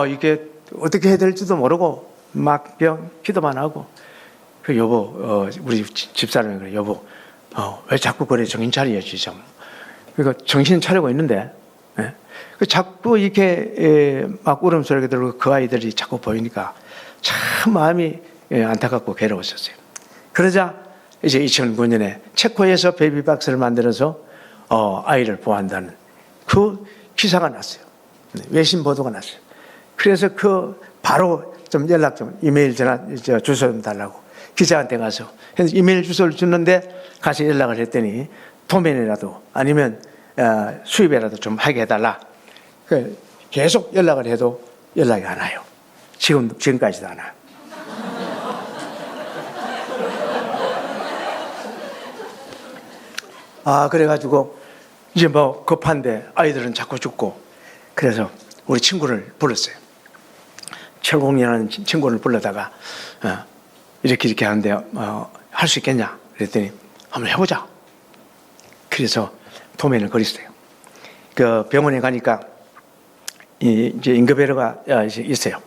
Speaker 3: 이게 어떻게 해야 될지도 모르고 막 기도만 하고 그 여보 우리 집사람이 그래 여보 왜 자꾸 그래 정신 차려야지 좀. 그러니까 정신 차리고 있는데 자꾸 이렇게 막 울음소리가 들고 그 아이들이 자꾸 보이니까 참 마음이 안타깝고 괴로웠었어요. 그러자 이제 2009년에 체코에서 베이비박스를 만들어서 아이를 보호한다는 그 기사가 났어요. 외신 보도가 났어요. 그래서 바로 좀 연락 좀 이메일 주소 좀 달라고 기자한테 가서 이메일 주소를 줬는데 가서 연락을 했더니 도면이라도 아니면 수입이라도 좀 하게 해달라. 계속 연락을 해도 연락이 안 와요. 지금까지도 안 와요. 그래가지고 이제 급한데 아이들은 자꾸 죽고 그래서 우리 친구를 불렀어요. 철공이라는 친구를 불러다가 이렇게 하는데 할 수 있겠냐 그랬더니 한번 해보자. 그래서 도면을 그렸어요. 그 병원에 가니까 이제 잉크베러가 있어요.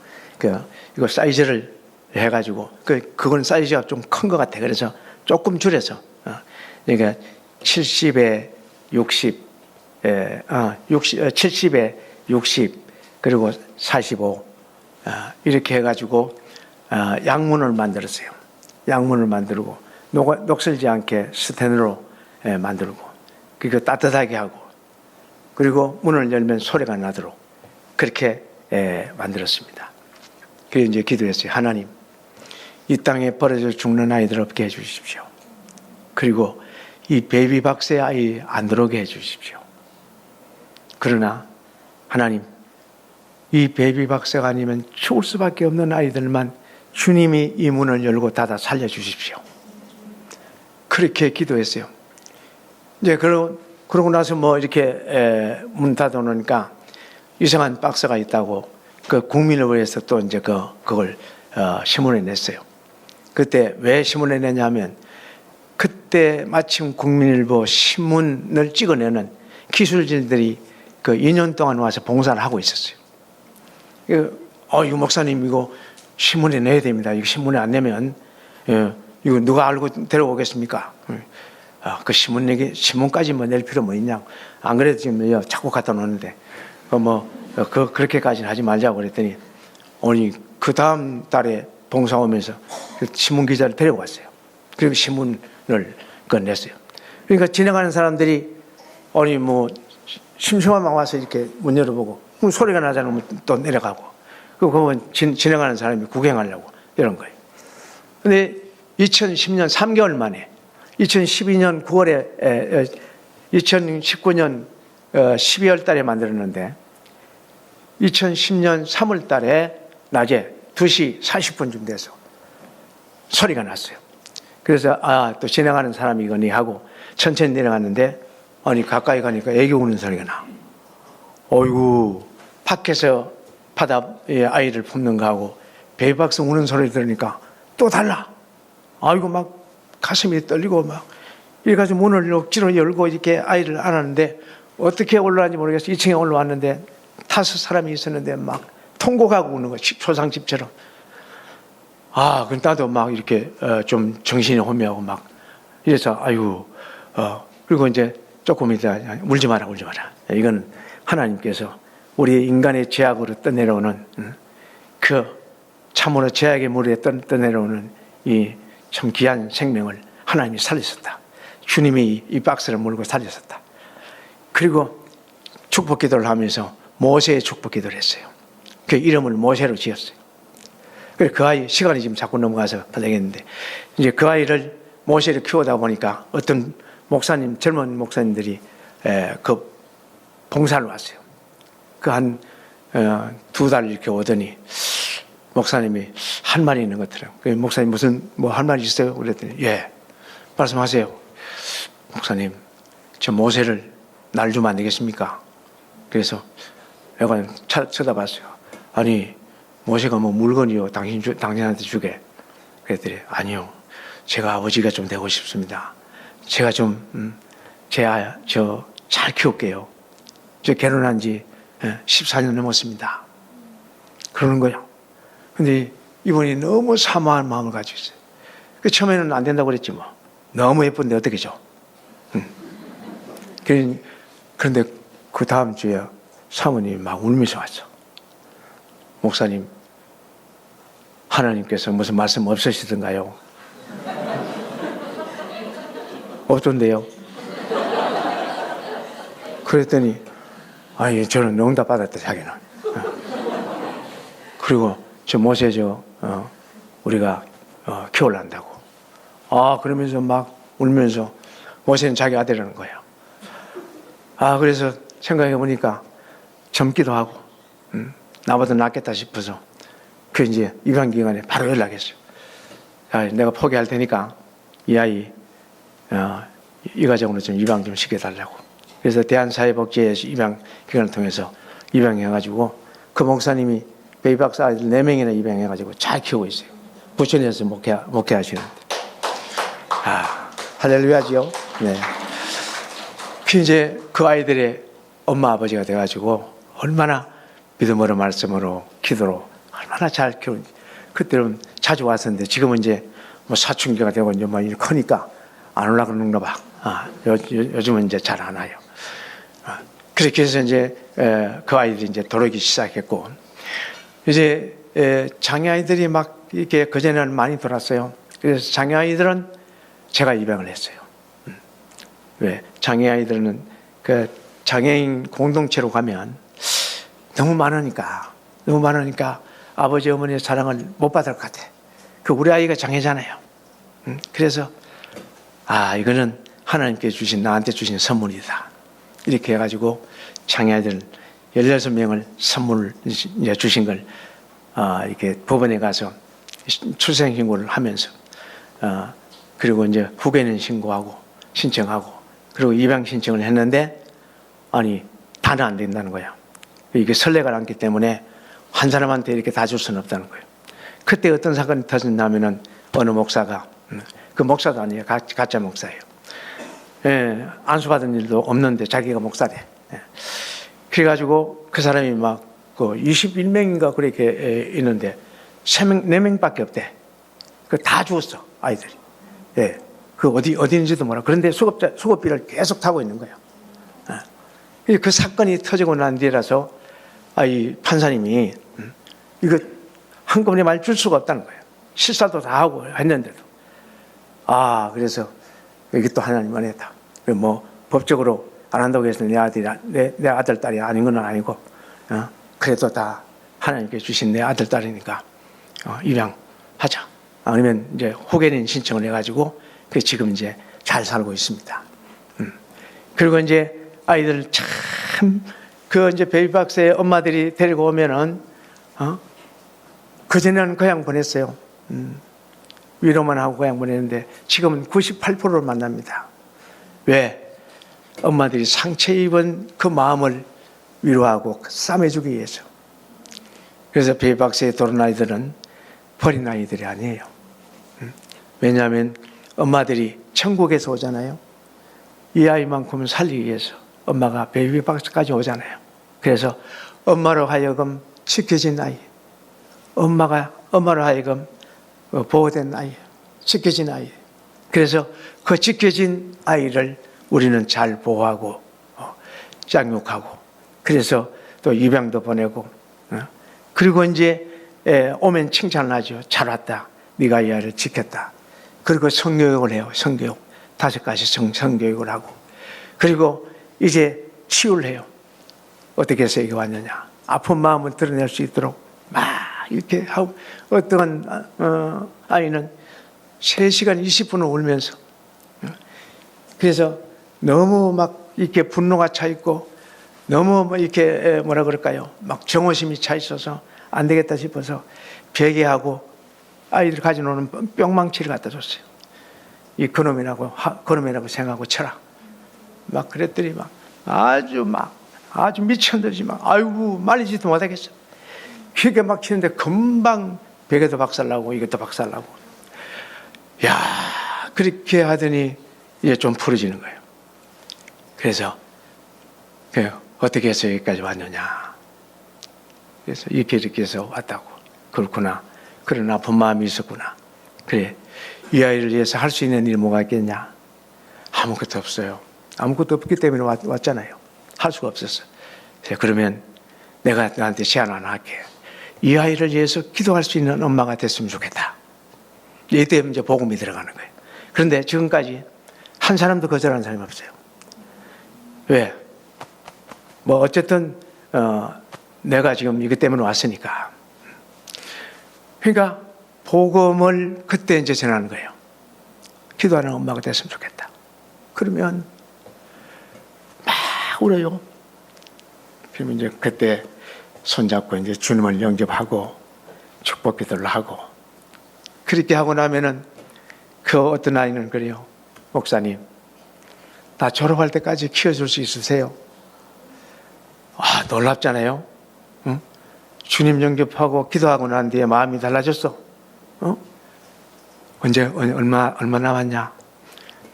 Speaker 3: 이거 사이즈를 해가지고 그건 사이즈가 좀 큰 것 같아. 그래서 조금 줄여서 그러니까 70에 60, 70에 60 그리고 45 이렇게 해가지고 양문을 만들었어요. 양문을 만들고 녹슬지 않게 스텐으로 만들고 그리고 따뜻하게 하고 그리고 문을 열면 소리가 나도록 그렇게 만들었습니다. 그래서 이제 기도했어요. 하나님, 이 땅에 버려져 죽는 아이들 없게 해주십시오. 그리고 이 베이비박스의 아이 안 들어오게 해주십시오. 그러나 하나님, 이 베이비박스가 아니면 죽을 수밖에 없는 아이들만 주님이 이 문을 열고 닫아 살려주십시오. 그렇게 기도했어요. 이제 그러고 나서 이렇게 문 닫아놓으니까 이상한 박스가 있다고 그 국민을 위해서 또 이제 그걸 신문에 냈어요. 그때 왜 신문에 냈냐면 그때 마침 국민일보 신문을 찍어내는 기술진들이 2년 동안 와서 봉사를 하고 있었어요. 유 목사님 이거 신문에 내야 됩니다. 이거 신문에 안 내면 이거 누가 알고 데려오겠습니까? 그 신문까지 낼 필요 뭐 있냐고. 안 그래도 지금 자꾸 갖다 놓는데 그렇게까지는 하지 말자고 그랬더니 그 다음 달에 봉사 오면서 신문 기자를 데려왔어요. 그리고 신문을 냈어요. 그러니까 지나가는 사람들이 심심하면 와서 이렇게 문 열어보고 소리가 나지 않으면 또 내려가고 그건 지나가는 사람이 구경하려고 이런 거예요. 근데 2010년 3개월 만에 2012년 9월에 2019년 12월 달에 만들었는데 2010년 3월 달에 낮에 2시 40분쯤 돼서 소리가 났어요. 그래서 또 지나가는 사람이 이거니 하고 천천히 내려갔는데 가까이 가니까 애기 우는 소리가 나. 어이구 밖에서 바다에 아이를 품는 거하고 베이박스 우는 소리 들으니까 또 달라. 아이고 막 가슴이 떨리고 막 이래가지고 문을 억지로 열고 이렇게 아이를 안았는데 어떻게 올라왔는지 모르겠어. 2층에 올라왔는데 5 사람이 있었는데 막 통곡하고 우는 거야. 초상집처럼. 그럼 나도 막 이렇게 좀 정신이 혼미하고 막 이래서 그리고 이제 조금 이따 울지 마라. 이건 하나님께서 우리 인간의 죄악으로 떠내려오는 참으로 죄악의 물에 떠내려오는 이 참 귀한 생명을 하나님이 살리셨다. 주님이 이 박스를 물고 살리셨다. 그리고 축복 기도를 하면서 모세의 축복 기도를 했어요. 그 이름을 모세로 지었어요. 그래서 그 아이 시간이 지금 자꾸 넘어가서 되겠는데 이제 그 아이를 모세를 키우다 보니까 어떤 젊은 목사님들이 그 봉사를 왔어요. 한 2달 이렇게 오더니 목사님이 할 말이 있는 것처럼 목사님 할 말이 있어요? 그랬더니 예 말씀하세요. 목사님 저 모세를 날 주면 안 되겠습니까? 그래서 내가 쳐다봤어요. 모세가 물건이요 당신한테 주게. 그랬더니 아니요 제가 아버지가 좀 되고 싶습니다. 제가 좀 잘 키울게요. 저 결혼한 지 14년 넘었습니다. 그러는 거예요. 근데 이분이 너무 사모한 마음을 가지고 있어요. 그 처음에는 안 된다고 그랬지 뭐. 너무 예쁜데 어떻게죠? 그런데 그 다음 주에 사모님이 막 울면서 왔어. 목사님, 하나님께서 무슨 말씀 없으시던가요? 없던데요? 그랬더니 아니 저는 응답 받았다 자기는. 그리고 저 모세 우리가 키우려한다고. 그러면서 막 울면서 모세는 자기 아들이라는 거예요. 그래서 생각해 보니까 젊기도 하고 나보다 낫겠다 싶어서 그 이제 입양 기관에 바로 연락했어요. 내가 포기할 테니까 이 아이 이 가정으로 좀 입양 좀 시켜달라고. 그래서 대한사회복지회에서 입양 기관을 통해서 입양해가지고 그 목사님이 베이박스 아이들 4명이나 입양해가지고 잘 키우고 있어요. 부천에서 목회하시는데. 할렐루야지요. 네. 이제 그 아이들의 엄마 아버지가 돼가지고 얼마나 믿음으로 말씀으로 기도로 얼마나 잘 키우는지. 그때는 자주 왔었는데 지금은 이제 뭐 사춘기가 되고 이제 막 크니까 안 올라 그러는가 봐. 요즘은 이제 잘 안 와요. 그렇게 해서 이제 그 아이들이 이제 들어오기 시작했고 이제 장애 아이들이 막 이렇게 그전에는 많이 돌았어요. 그래서 장애 아이들은 제가 입양을 했어요. 왜? 장애 아이들은 그 장애인 공동체로 가면 너무 많으니까 아버지 어머니의 사랑을 못 받을 것 같아. 그 우리 아이가 장애잖아요. 그래서 이거는 하나님께 주신 나한테 주신 선물이다. 이렇게 해가지고 장애 아이들 16명을 선물 주신 걸 이렇게 법원에 가서 출생 신고를 하면서 그리고 이제 후계는 신고하고 신청하고 그리고 입양 신청을 했는데 다는 안 된다는 거야. 이게 선례가 많기 때문에 한 사람한테 이렇게 다 줄 수는 없다는 거예요. 그때 어떤 사건이 터졌냐면은 어느 목사가 그 목사도 아니에요. 가짜 목사예요. 안수받은 일도 없는데 자기가 목사래. 그래가지고 그 사람이 막 그 21명인가 그렇게 있는데 4명밖에 없대. 그 다 죽었어 아이들이. 그 어디인지도 몰라. 그런데 수급비를 계속 타고 있는 거예요. 그 사건이 터지고 난 뒤라서 이 판사님이 이거 한꺼번에 말 줄 수가 없다는 거예요. 실사도 다 하고 했는데도. 그래서 이게 또 하나님 은혜다. 뭐 법적으로 안 한다고 해서 내 아들 딸이 아닌 건 아니고 그래도 다 하나님께 주신 내 아들 딸이니까 입양하자. 아니면 이제 후계인 신청을 해가지고 그 지금 이제 잘 살고 있습니다. 그리고 이제 아이들 참 그 이제 베이비박스에 엄마들이 데리고 오면은 그전에는 그냥 보냈어요. 위로만 하고 그냥 보냈는데 지금은 98%를 만납니다. 왜? 엄마들이 상처 입은 그 마음을 위로하고 싸매주기 위해서. 그래서 베이비박스에 들어온 아이들은 버린 아이들이 아니에요. 왜냐하면 엄마들이 천국에서 오잖아요. 이 아이만큼은 살리기 위해서 엄마가 베이비박스까지 오잖아요. 그래서 엄마로 하여금 지켜진 아이, 엄마로 하여금 보호된 아이, 지켜진 아이. 그래서 그 지켜진 아이를 우리는 잘 보호하고 짝육하고 그래서 또 입양도 보내고 그리고 이제 오면 칭찬을 하죠. 잘 왔다. 네가 이 아이를 지켰다. 그리고 성교육을 해요. 성교육 5가지 성교육을 하고 그리고 이제 치유를 해요. 어떻게 해서 이게 왔느냐. 아픈 마음을 드러낼 수 있도록 막 이렇게 하고 어떤 아이는 3시간 20분을 울면서 그래서 너무 막 이렇게 분노가 차 있고 너무 이렇게 뭐라 그럴까요? 막 정오심이 차 있어서 안 되겠다 싶어서 베개하고 아이들 가져오는 뿅망치를 갖다 줬어요. 이 그놈이라고 생각하고 쳐라. 막 그랬더니 아주 미천듯이 아이고 말리지도 못하겠어. 그게 막 치는데 금방 베개도 박살나고 이것도 박살나고. 야 그렇게 하더니 이제 좀 풀어지는 거예요. 그래서 어떻게 해서 여기까지 왔느냐. 그래서 이렇게 해서 왔다고. 그렇구나. 그런 아픈 마음이 있었구나. 그래, 이 아이를 위해서 할 수 있는 일이 뭐가 있겠냐. 아무것도 없어요. 아무것도 없기 때문에 왔잖아요. 할 수가 없었어요. 그러면 내가 너한테 제안 하나 할게. 이 아이를 위해서 기도할 수 있는 엄마가 됐으면 좋겠다. 이때 이제 복음이 들어가는 거예요. 그런데 지금까지 한 사람도 거절한 사람이 없어요. 왜? 뭐 어쨌든 내가 지금 이것 때문에 왔으니까. 그러니까 복음을 그때 이제 전하는 거예요. 기도하는 엄마가 됐으면 좋겠다. 그러면 막 울어요. 그러면 이제 그때 손잡고 이제 주님을 영접하고 축복 기도를 하고, 그렇게 하고 나면은 그 어떤 아이는 그래요. 목사님, 나 졸업할 때까지 키워줄 수 있으세요? 아, 놀랍잖아요. 응? 주님 영접하고 기도하고 난 뒤에 마음이 달라졌어. 언제 얼마 남았냐?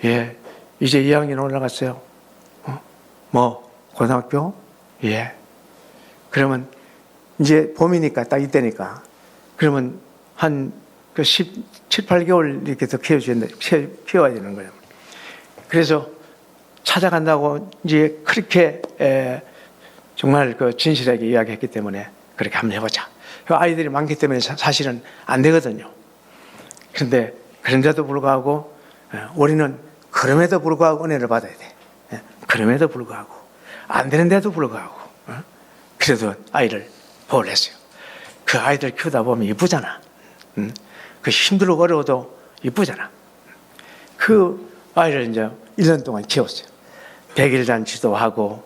Speaker 3: 예, 이제 2학년 올라갔어요. 뭐 고등학교? 예. 그러면 이제 봄이니까 딱 이때니까 그러면 한 그 7, 8개월 이렇게 더 키워야 되는 거예요. 그래서 찾아간다고 이제 그렇게 정말 그 진실하게 이야기했기 때문에 그렇게 한번 해보자. 아이들이 많기 때문에 사실은 안 되거든요. 그런데 그런데도 불구하고 우리는 그럼에도 불구하고 은혜를 받아야 돼. 그럼에도 불구하고 안 되는데도 불구하고 그래도 아이를 보호했어요. 그 아이들 키우다 보면 이쁘잖아. 그 힘들고 어려워도 이쁘잖아. 그 아이를 이제 1년 동안 키웠어요. 100일 잔치도 하고,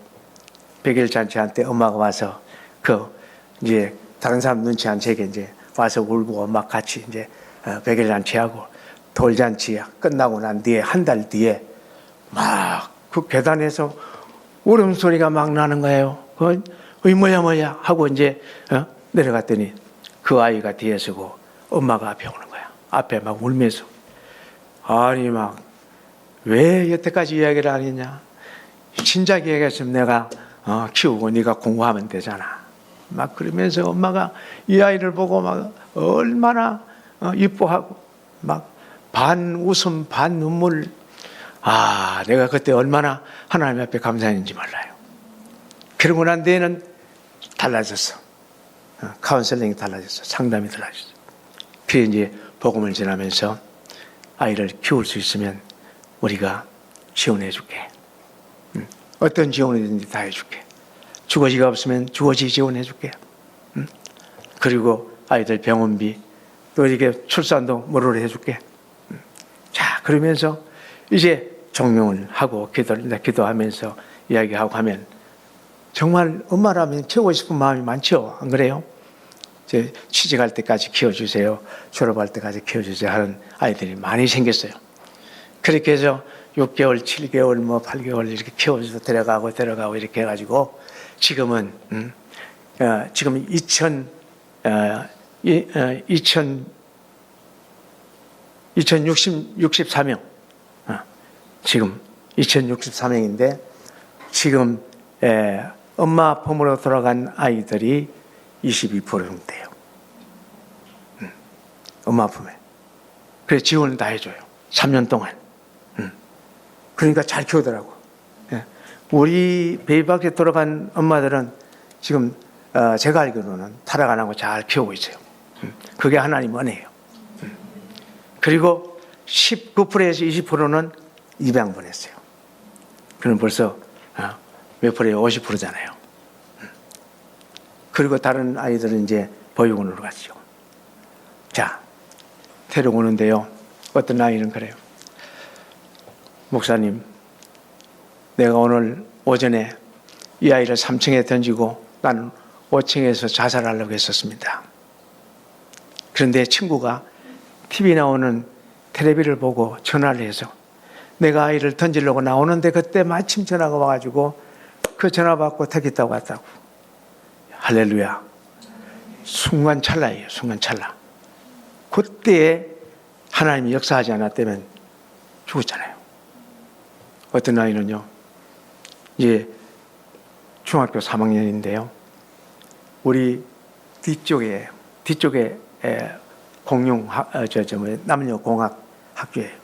Speaker 3: 100일 잔치한테 엄마가 와서 이제 다른 사람 눈치 안 채게 이제 와서 울고 엄마 같이 이제 100일 잔치하고, 돌잔치 끝나고 난 뒤에 한 달 뒤에 막 그 계단에서 울음소리가 막 나는 거예요. 뭐야 하고 이제 내려갔더니 그 아이가 뒤에 서고 엄마가 앞에 오는 거야. 앞에 막 울면서. 아니 막 왜 여태까지 이야기를 안 했냐. 진작 얘기했으면 내가 키우고 네가 공부하면 되잖아. 막 그러면서 엄마가 이 아이를 보고 막 얼마나 이뻐하고 막 반 웃음 반 눈물. 아, 내가 그때 얼마나 하나님 앞에 감사했는지 몰라요. 그러고 난 뒤에는 달라졌어. 카운셀링이 달라졌어. 상담이 달라졌어. 그래 이제 복음을 전하면서 아이를 키울 수 있으면 우리가 지원해 줄게. 어떤 지원이든지 다 해줄게. 주거지가 없으면 주거지 지원해 줄게. 그리고 아이들 병원비 또 이렇게 출산도 무료로 해줄게. 자, 그러면서 이제 종명을 하고 기도하면서 이야기하고 하면 정말 엄마라면 키우고 싶은 마음이 많죠. 안 그래요? 이제 취직할 때까지 키워주세요. 졸업할 때까지 키워주세요 하는 아이들이 많이 생겼어요. 그렇게 해서 6개월, 7개월, 뭐 8개월 이렇게 키워줘서 데려가고 이렇게 해가지고 지금은 지금 2064명 지금 2064명인데 지금 엄마 품으로 돌아간 아이들이 22% 정도 돼요. 엄마 품에. 그래서 지원을 다 해줘요. 3년 동안. 그러니까 잘 키우더라고. 우리 베이비 밖에 돌아간 엄마들은 지금 제가 알기로는 타락 안 하고 잘 키우고 있어요. 그게 하나님 은혜예요. 그리고 19%에서 20%는 입양 보냈어요. 그럼 벌써 몇 프로예요? 50%잖아요. 그리고 다른 아이들은 이제 보육원으로 갔죠. 자, 데려오는데요. 어떤 아이는 그래요. 목사님, 내가 오늘 오전에 이 아이를 3층에 던지고 나는 5층에서 자살하려고 했었습니다. 그런데 친구가 TV 나오는 텔레비를 보고 전화를 해서 내가 아이를 던지려고 나오는데 그때 마침 전화가 와가지고 그 전화 받고 택시 타고 왔다고. 할렐루야. 순간 찰나예요. 순간 찰나. 그때에 하나님이 역사하지 않았다면 죽었잖아요. 어떤 아이는요, 이제 중학교 3학년인데요. 우리 뒤쪽에 남녀 공학 학교예요.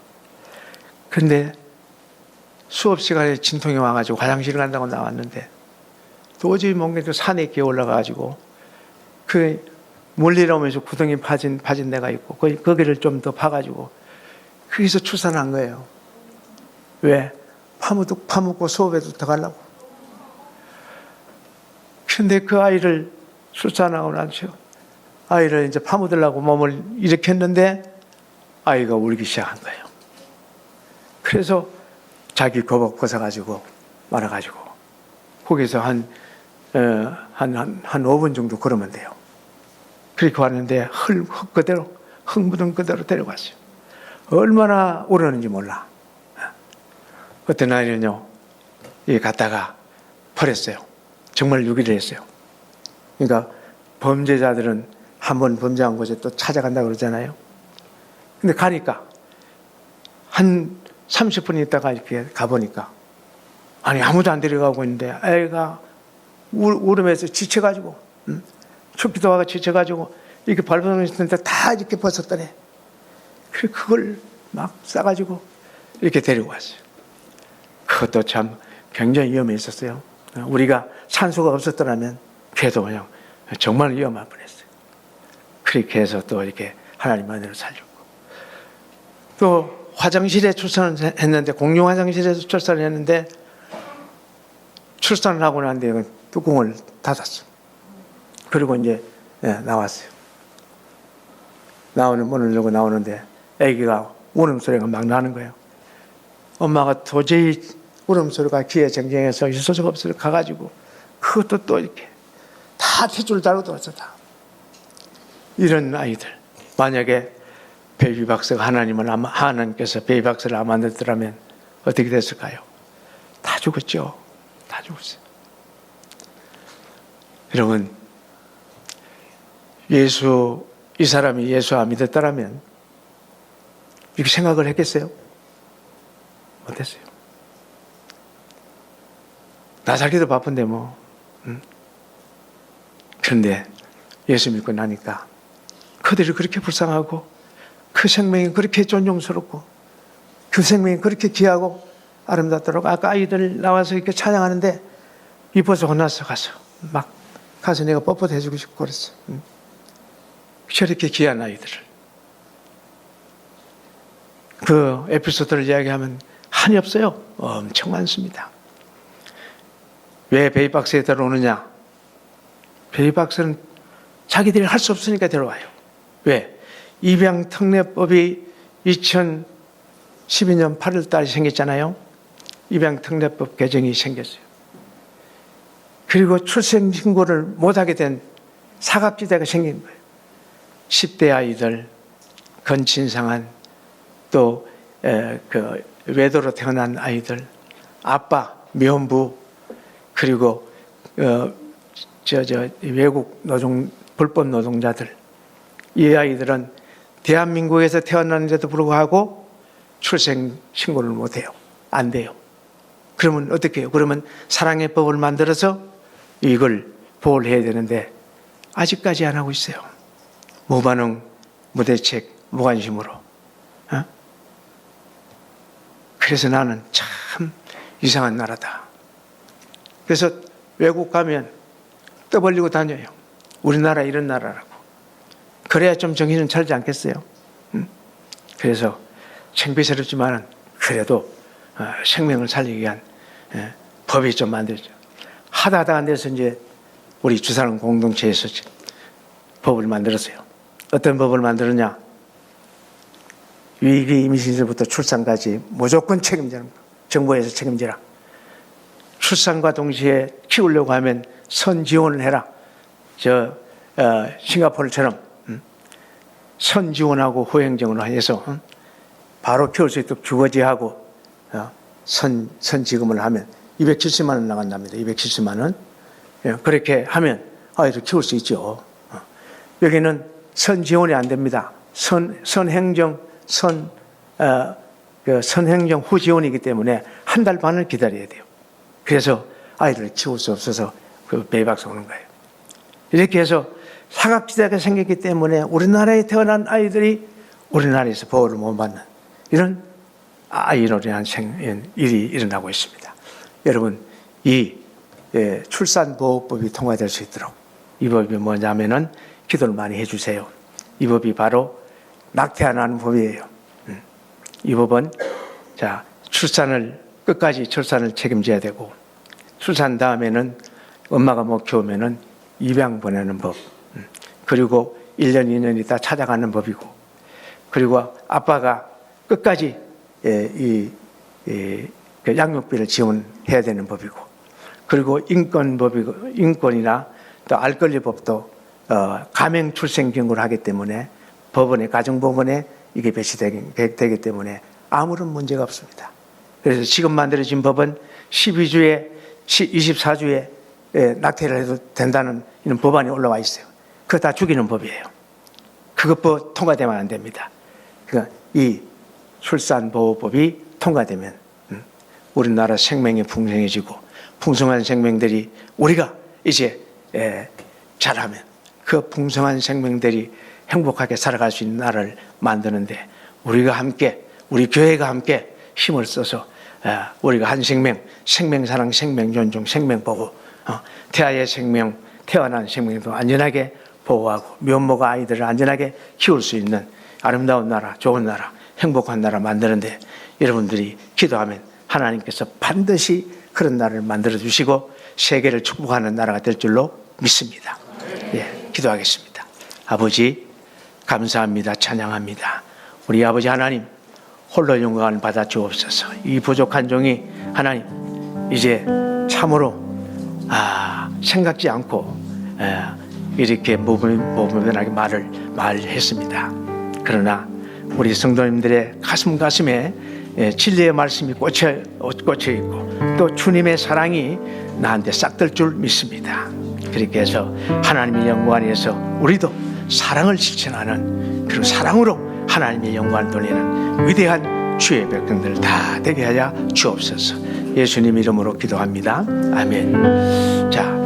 Speaker 3: 그런데 수업 시간에 진통이 와가지고 화장실 간다고 나왔는데 도저히 못 산에 기어 올라가가지고 그 물리라면서 구덩이 파진 데가 있고 거기를 좀 더 파가지고 거기서 출산한 거예요. 왜? 파묻고 수업에도 들어가려고. 근데 그 아이를 출산하고 나서 아이를 이제 파묻으려고 몸을 일으켰는데 아이가 울기 시작한 거예요. 그래서 자기 거복 벗어가지고 말아가지고 거기서 한 5분 정도 걸으면 돼요. 그렇게 왔는데 흙 묻은 그대로 데려갔어요. 얼마나 울었는지 몰라. 어떤 아이는요, 이 갔다가 버렸어요. 정말 유기를 했어요. 그러니까 범죄자들은 한번 범죄한 곳에 또 찾아간다고 그러잖아요. 근데 가니까 한 30분 있다가 이렇게 가보니까 아니 아무도 안 데려가고 있는데 애가 울으면서 지쳐가지고 춥기도 하고 지쳐가지고 이렇게 밟아놓은 있는데 다 이렇게 벗었더래. 그걸 막 싸가지고 이렇게 데리고 왔어요. 그것도 참 굉장히 위험했었어요. 우리가 산소가 없었더라면 그래도 그냥 정말 위험할 뻔했어요. 그렇게 해서 또 이렇게 하나님 만으로 살렸고, 또 화장실에 출산을 했는데, 공용 화장실에서 출산을 했는데 출산을 하고 난 뒤에 뚜껑을 닫았어요. 그리고 이제 나왔어요. 문을 열고 나오는데 아기가 울음소리가 막 나는 거예요. 엄마가 도저히 울음소리가 귀에 쟁쟁해서 있을 수가 없어서 가가지고 그것도 또 이렇게 다 탯줄 달고 들었어. 다. 이런 아이들, 만약에 베이비박스가 하나님께서 베이비박스를 안 만들더라면 어떻게 됐을까요? 다 죽었죠. 다 죽었어요. 여러분, 이 사람이 예수 안 믿었더라면 이렇게 생각을 했겠어요? 못했어요. 나 살기도 바쁜데 뭐. 그런데 예수 믿고 나니까 그들이 그렇게 불쌍하고 그 생명이 그렇게 존경스럽고 그 생명이 그렇게 귀하고 아름답도록, 아까 아이들 나와서 이렇게 찬양하는데 이뻐서 혼나서 가서 내가 뻣뻣해주고 싶고 그랬어. 저렇게 귀한 아이들을. 그 에피소드를 이야기하면 한이 없어요. 엄청 많습니다. 왜 베이박스에 들어오느냐? 베이박스는 자기들이 할 수 없으니까 들어와요. 왜? 입양특례법이 2012년 8월 달에 생겼잖아요. 입양특례법 개정이 생겼어요. 그리고 출생신고를 못하게 된 사각지대가 생긴 거예요. 10대 아이들, 건친상한, 또 외도로 태어난 아이들, 아빠, 면부, 그리고 외국 불법 노동자들, 이 아이들은 대한민국에서 태어났는데도 불구하고 출생 신고를 못해요. 안 돼요. 그러면 어떻게 해요? 그러면 사랑의 법을 만들어서 이걸 보호를 해야 되는데 아직까지 안 하고 있어요. 무반응, 무대책, 무관심으로. 그래서 나는 참 이상한 나라다. 그래서 외국 가면 떠벌리고 다녀요. 우리나라 이런 나라라고. 그래야 좀 정신은 차리지 않겠어요? 그래서 창피스럽지만 그래도 생명을 살리기 위한 법이 좀 만들죠. 하다 안 돼서 이제 우리 주사람 공동체에서 법을 만들었어요. 어떤 법을 만들었냐? 위기 임신서부터 출산까지 무조건 책임지는 거. 정부에서 책임지라. 출산과 동시에 키우려고 하면 선 지원을 해라. 싱가포르처럼 선 지원하고 후행정을 해서 바로 키울 수 있도록 주거지하고 선 지급을 하면 270만 원 나간답니다. 270만 원. 그렇게 하면 아이를 키울 수 있죠. 여기는 선 지원이 안 됩니다. 선 행정, 그 선행정 후지원이기 때문에 한 달 반을 기다려야 돼요. 그래서 아이들을 키울 수 없어서 그 배박스 오는 거예요. 이렇게 해서 사각지대가 생겼기 때문에 우리나라에 태어난 아이들이 우리나라에서 보호를 못 받는 이런 아이러니한 일이 일어나고 있습니다. 여러분, 이 출산보호법이 통과될 수 있도록 이 법이 뭐냐면은 기도를 많이 해주세요. 이 법이 바로 낙태 안 하는 법이에요. 이 법은 끝까지 출산을 책임져야 되고, 출산 다음에는 엄마가 못 키우면은 입양 보내는 법, 그리고 1년, 2년 있다 찾아가는 법이고, 그리고 아빠가 끝까지 그 양육비를 지원해야 되는 법이고, 그리고 인권법이고, 인권이나 또 알 권리 법도 가명 출생 경고를 하기 때문에 법원에, 가정법원에 이게 배치되기 때문에 아무런 문제가 없습니다. 그래서 지금 만들어진 법은 12주에 24주에 낙태를 해도 된다는 이런 법안이 올라와 있어요. 그거 다 죽이는 법이에요. 그것 통과되면 안 됩니다. 그러니까 이 출산보호법이 통과되면 우리나라 생명이 풍성해지고, 풍성한 생명들이 우리가 이제 잘하면 그 풍성한 생명들이 행복하게 살아갈 수 있는 나라를 만드는데 우리가 함께, 우리 교회가 함께 힘을 써서 우리가 한 생명, 생명사랑, 생명존중, 생명보호, 태아의 생명, 태어난 생명도 안전하게 보호하고 미혼모가 아이들을 안전하게 키울 수 있는 아름다운 나라, 좋은 나라, 행복한 나라 만드는데 여러분들이 기도하면 하나님께서 반드시 그런 나라를 만들어 주시고 세계를 축복하는 나라가 될 줄로 믿습니다. 기도하겠습니다. 아버지, 감사합니다. 찬양합니다. 우리 아버지 하나님, 홀로 영광을 받아 주옵소서. 이 부족한 종이 하나님 이제 참으로 생각지 않고 이렇게 무분별하게 말했습니다. 그러나 우리 성도님들의 가슴에 진리의 말씀이 꽂혀 있고 또 주님의 사랑이 나한테 싹들 줄 믿습니다. 그렇게 해서 하나님의 영광 안에서 우리도 사랑을 실천하는, 그리고 사랑으로 하나님의 영광을 돌리는 위대한 주의 백성들 다 되게 하여 주옵소서. 예수님 이름으로 기도합니다. 아멘. 자,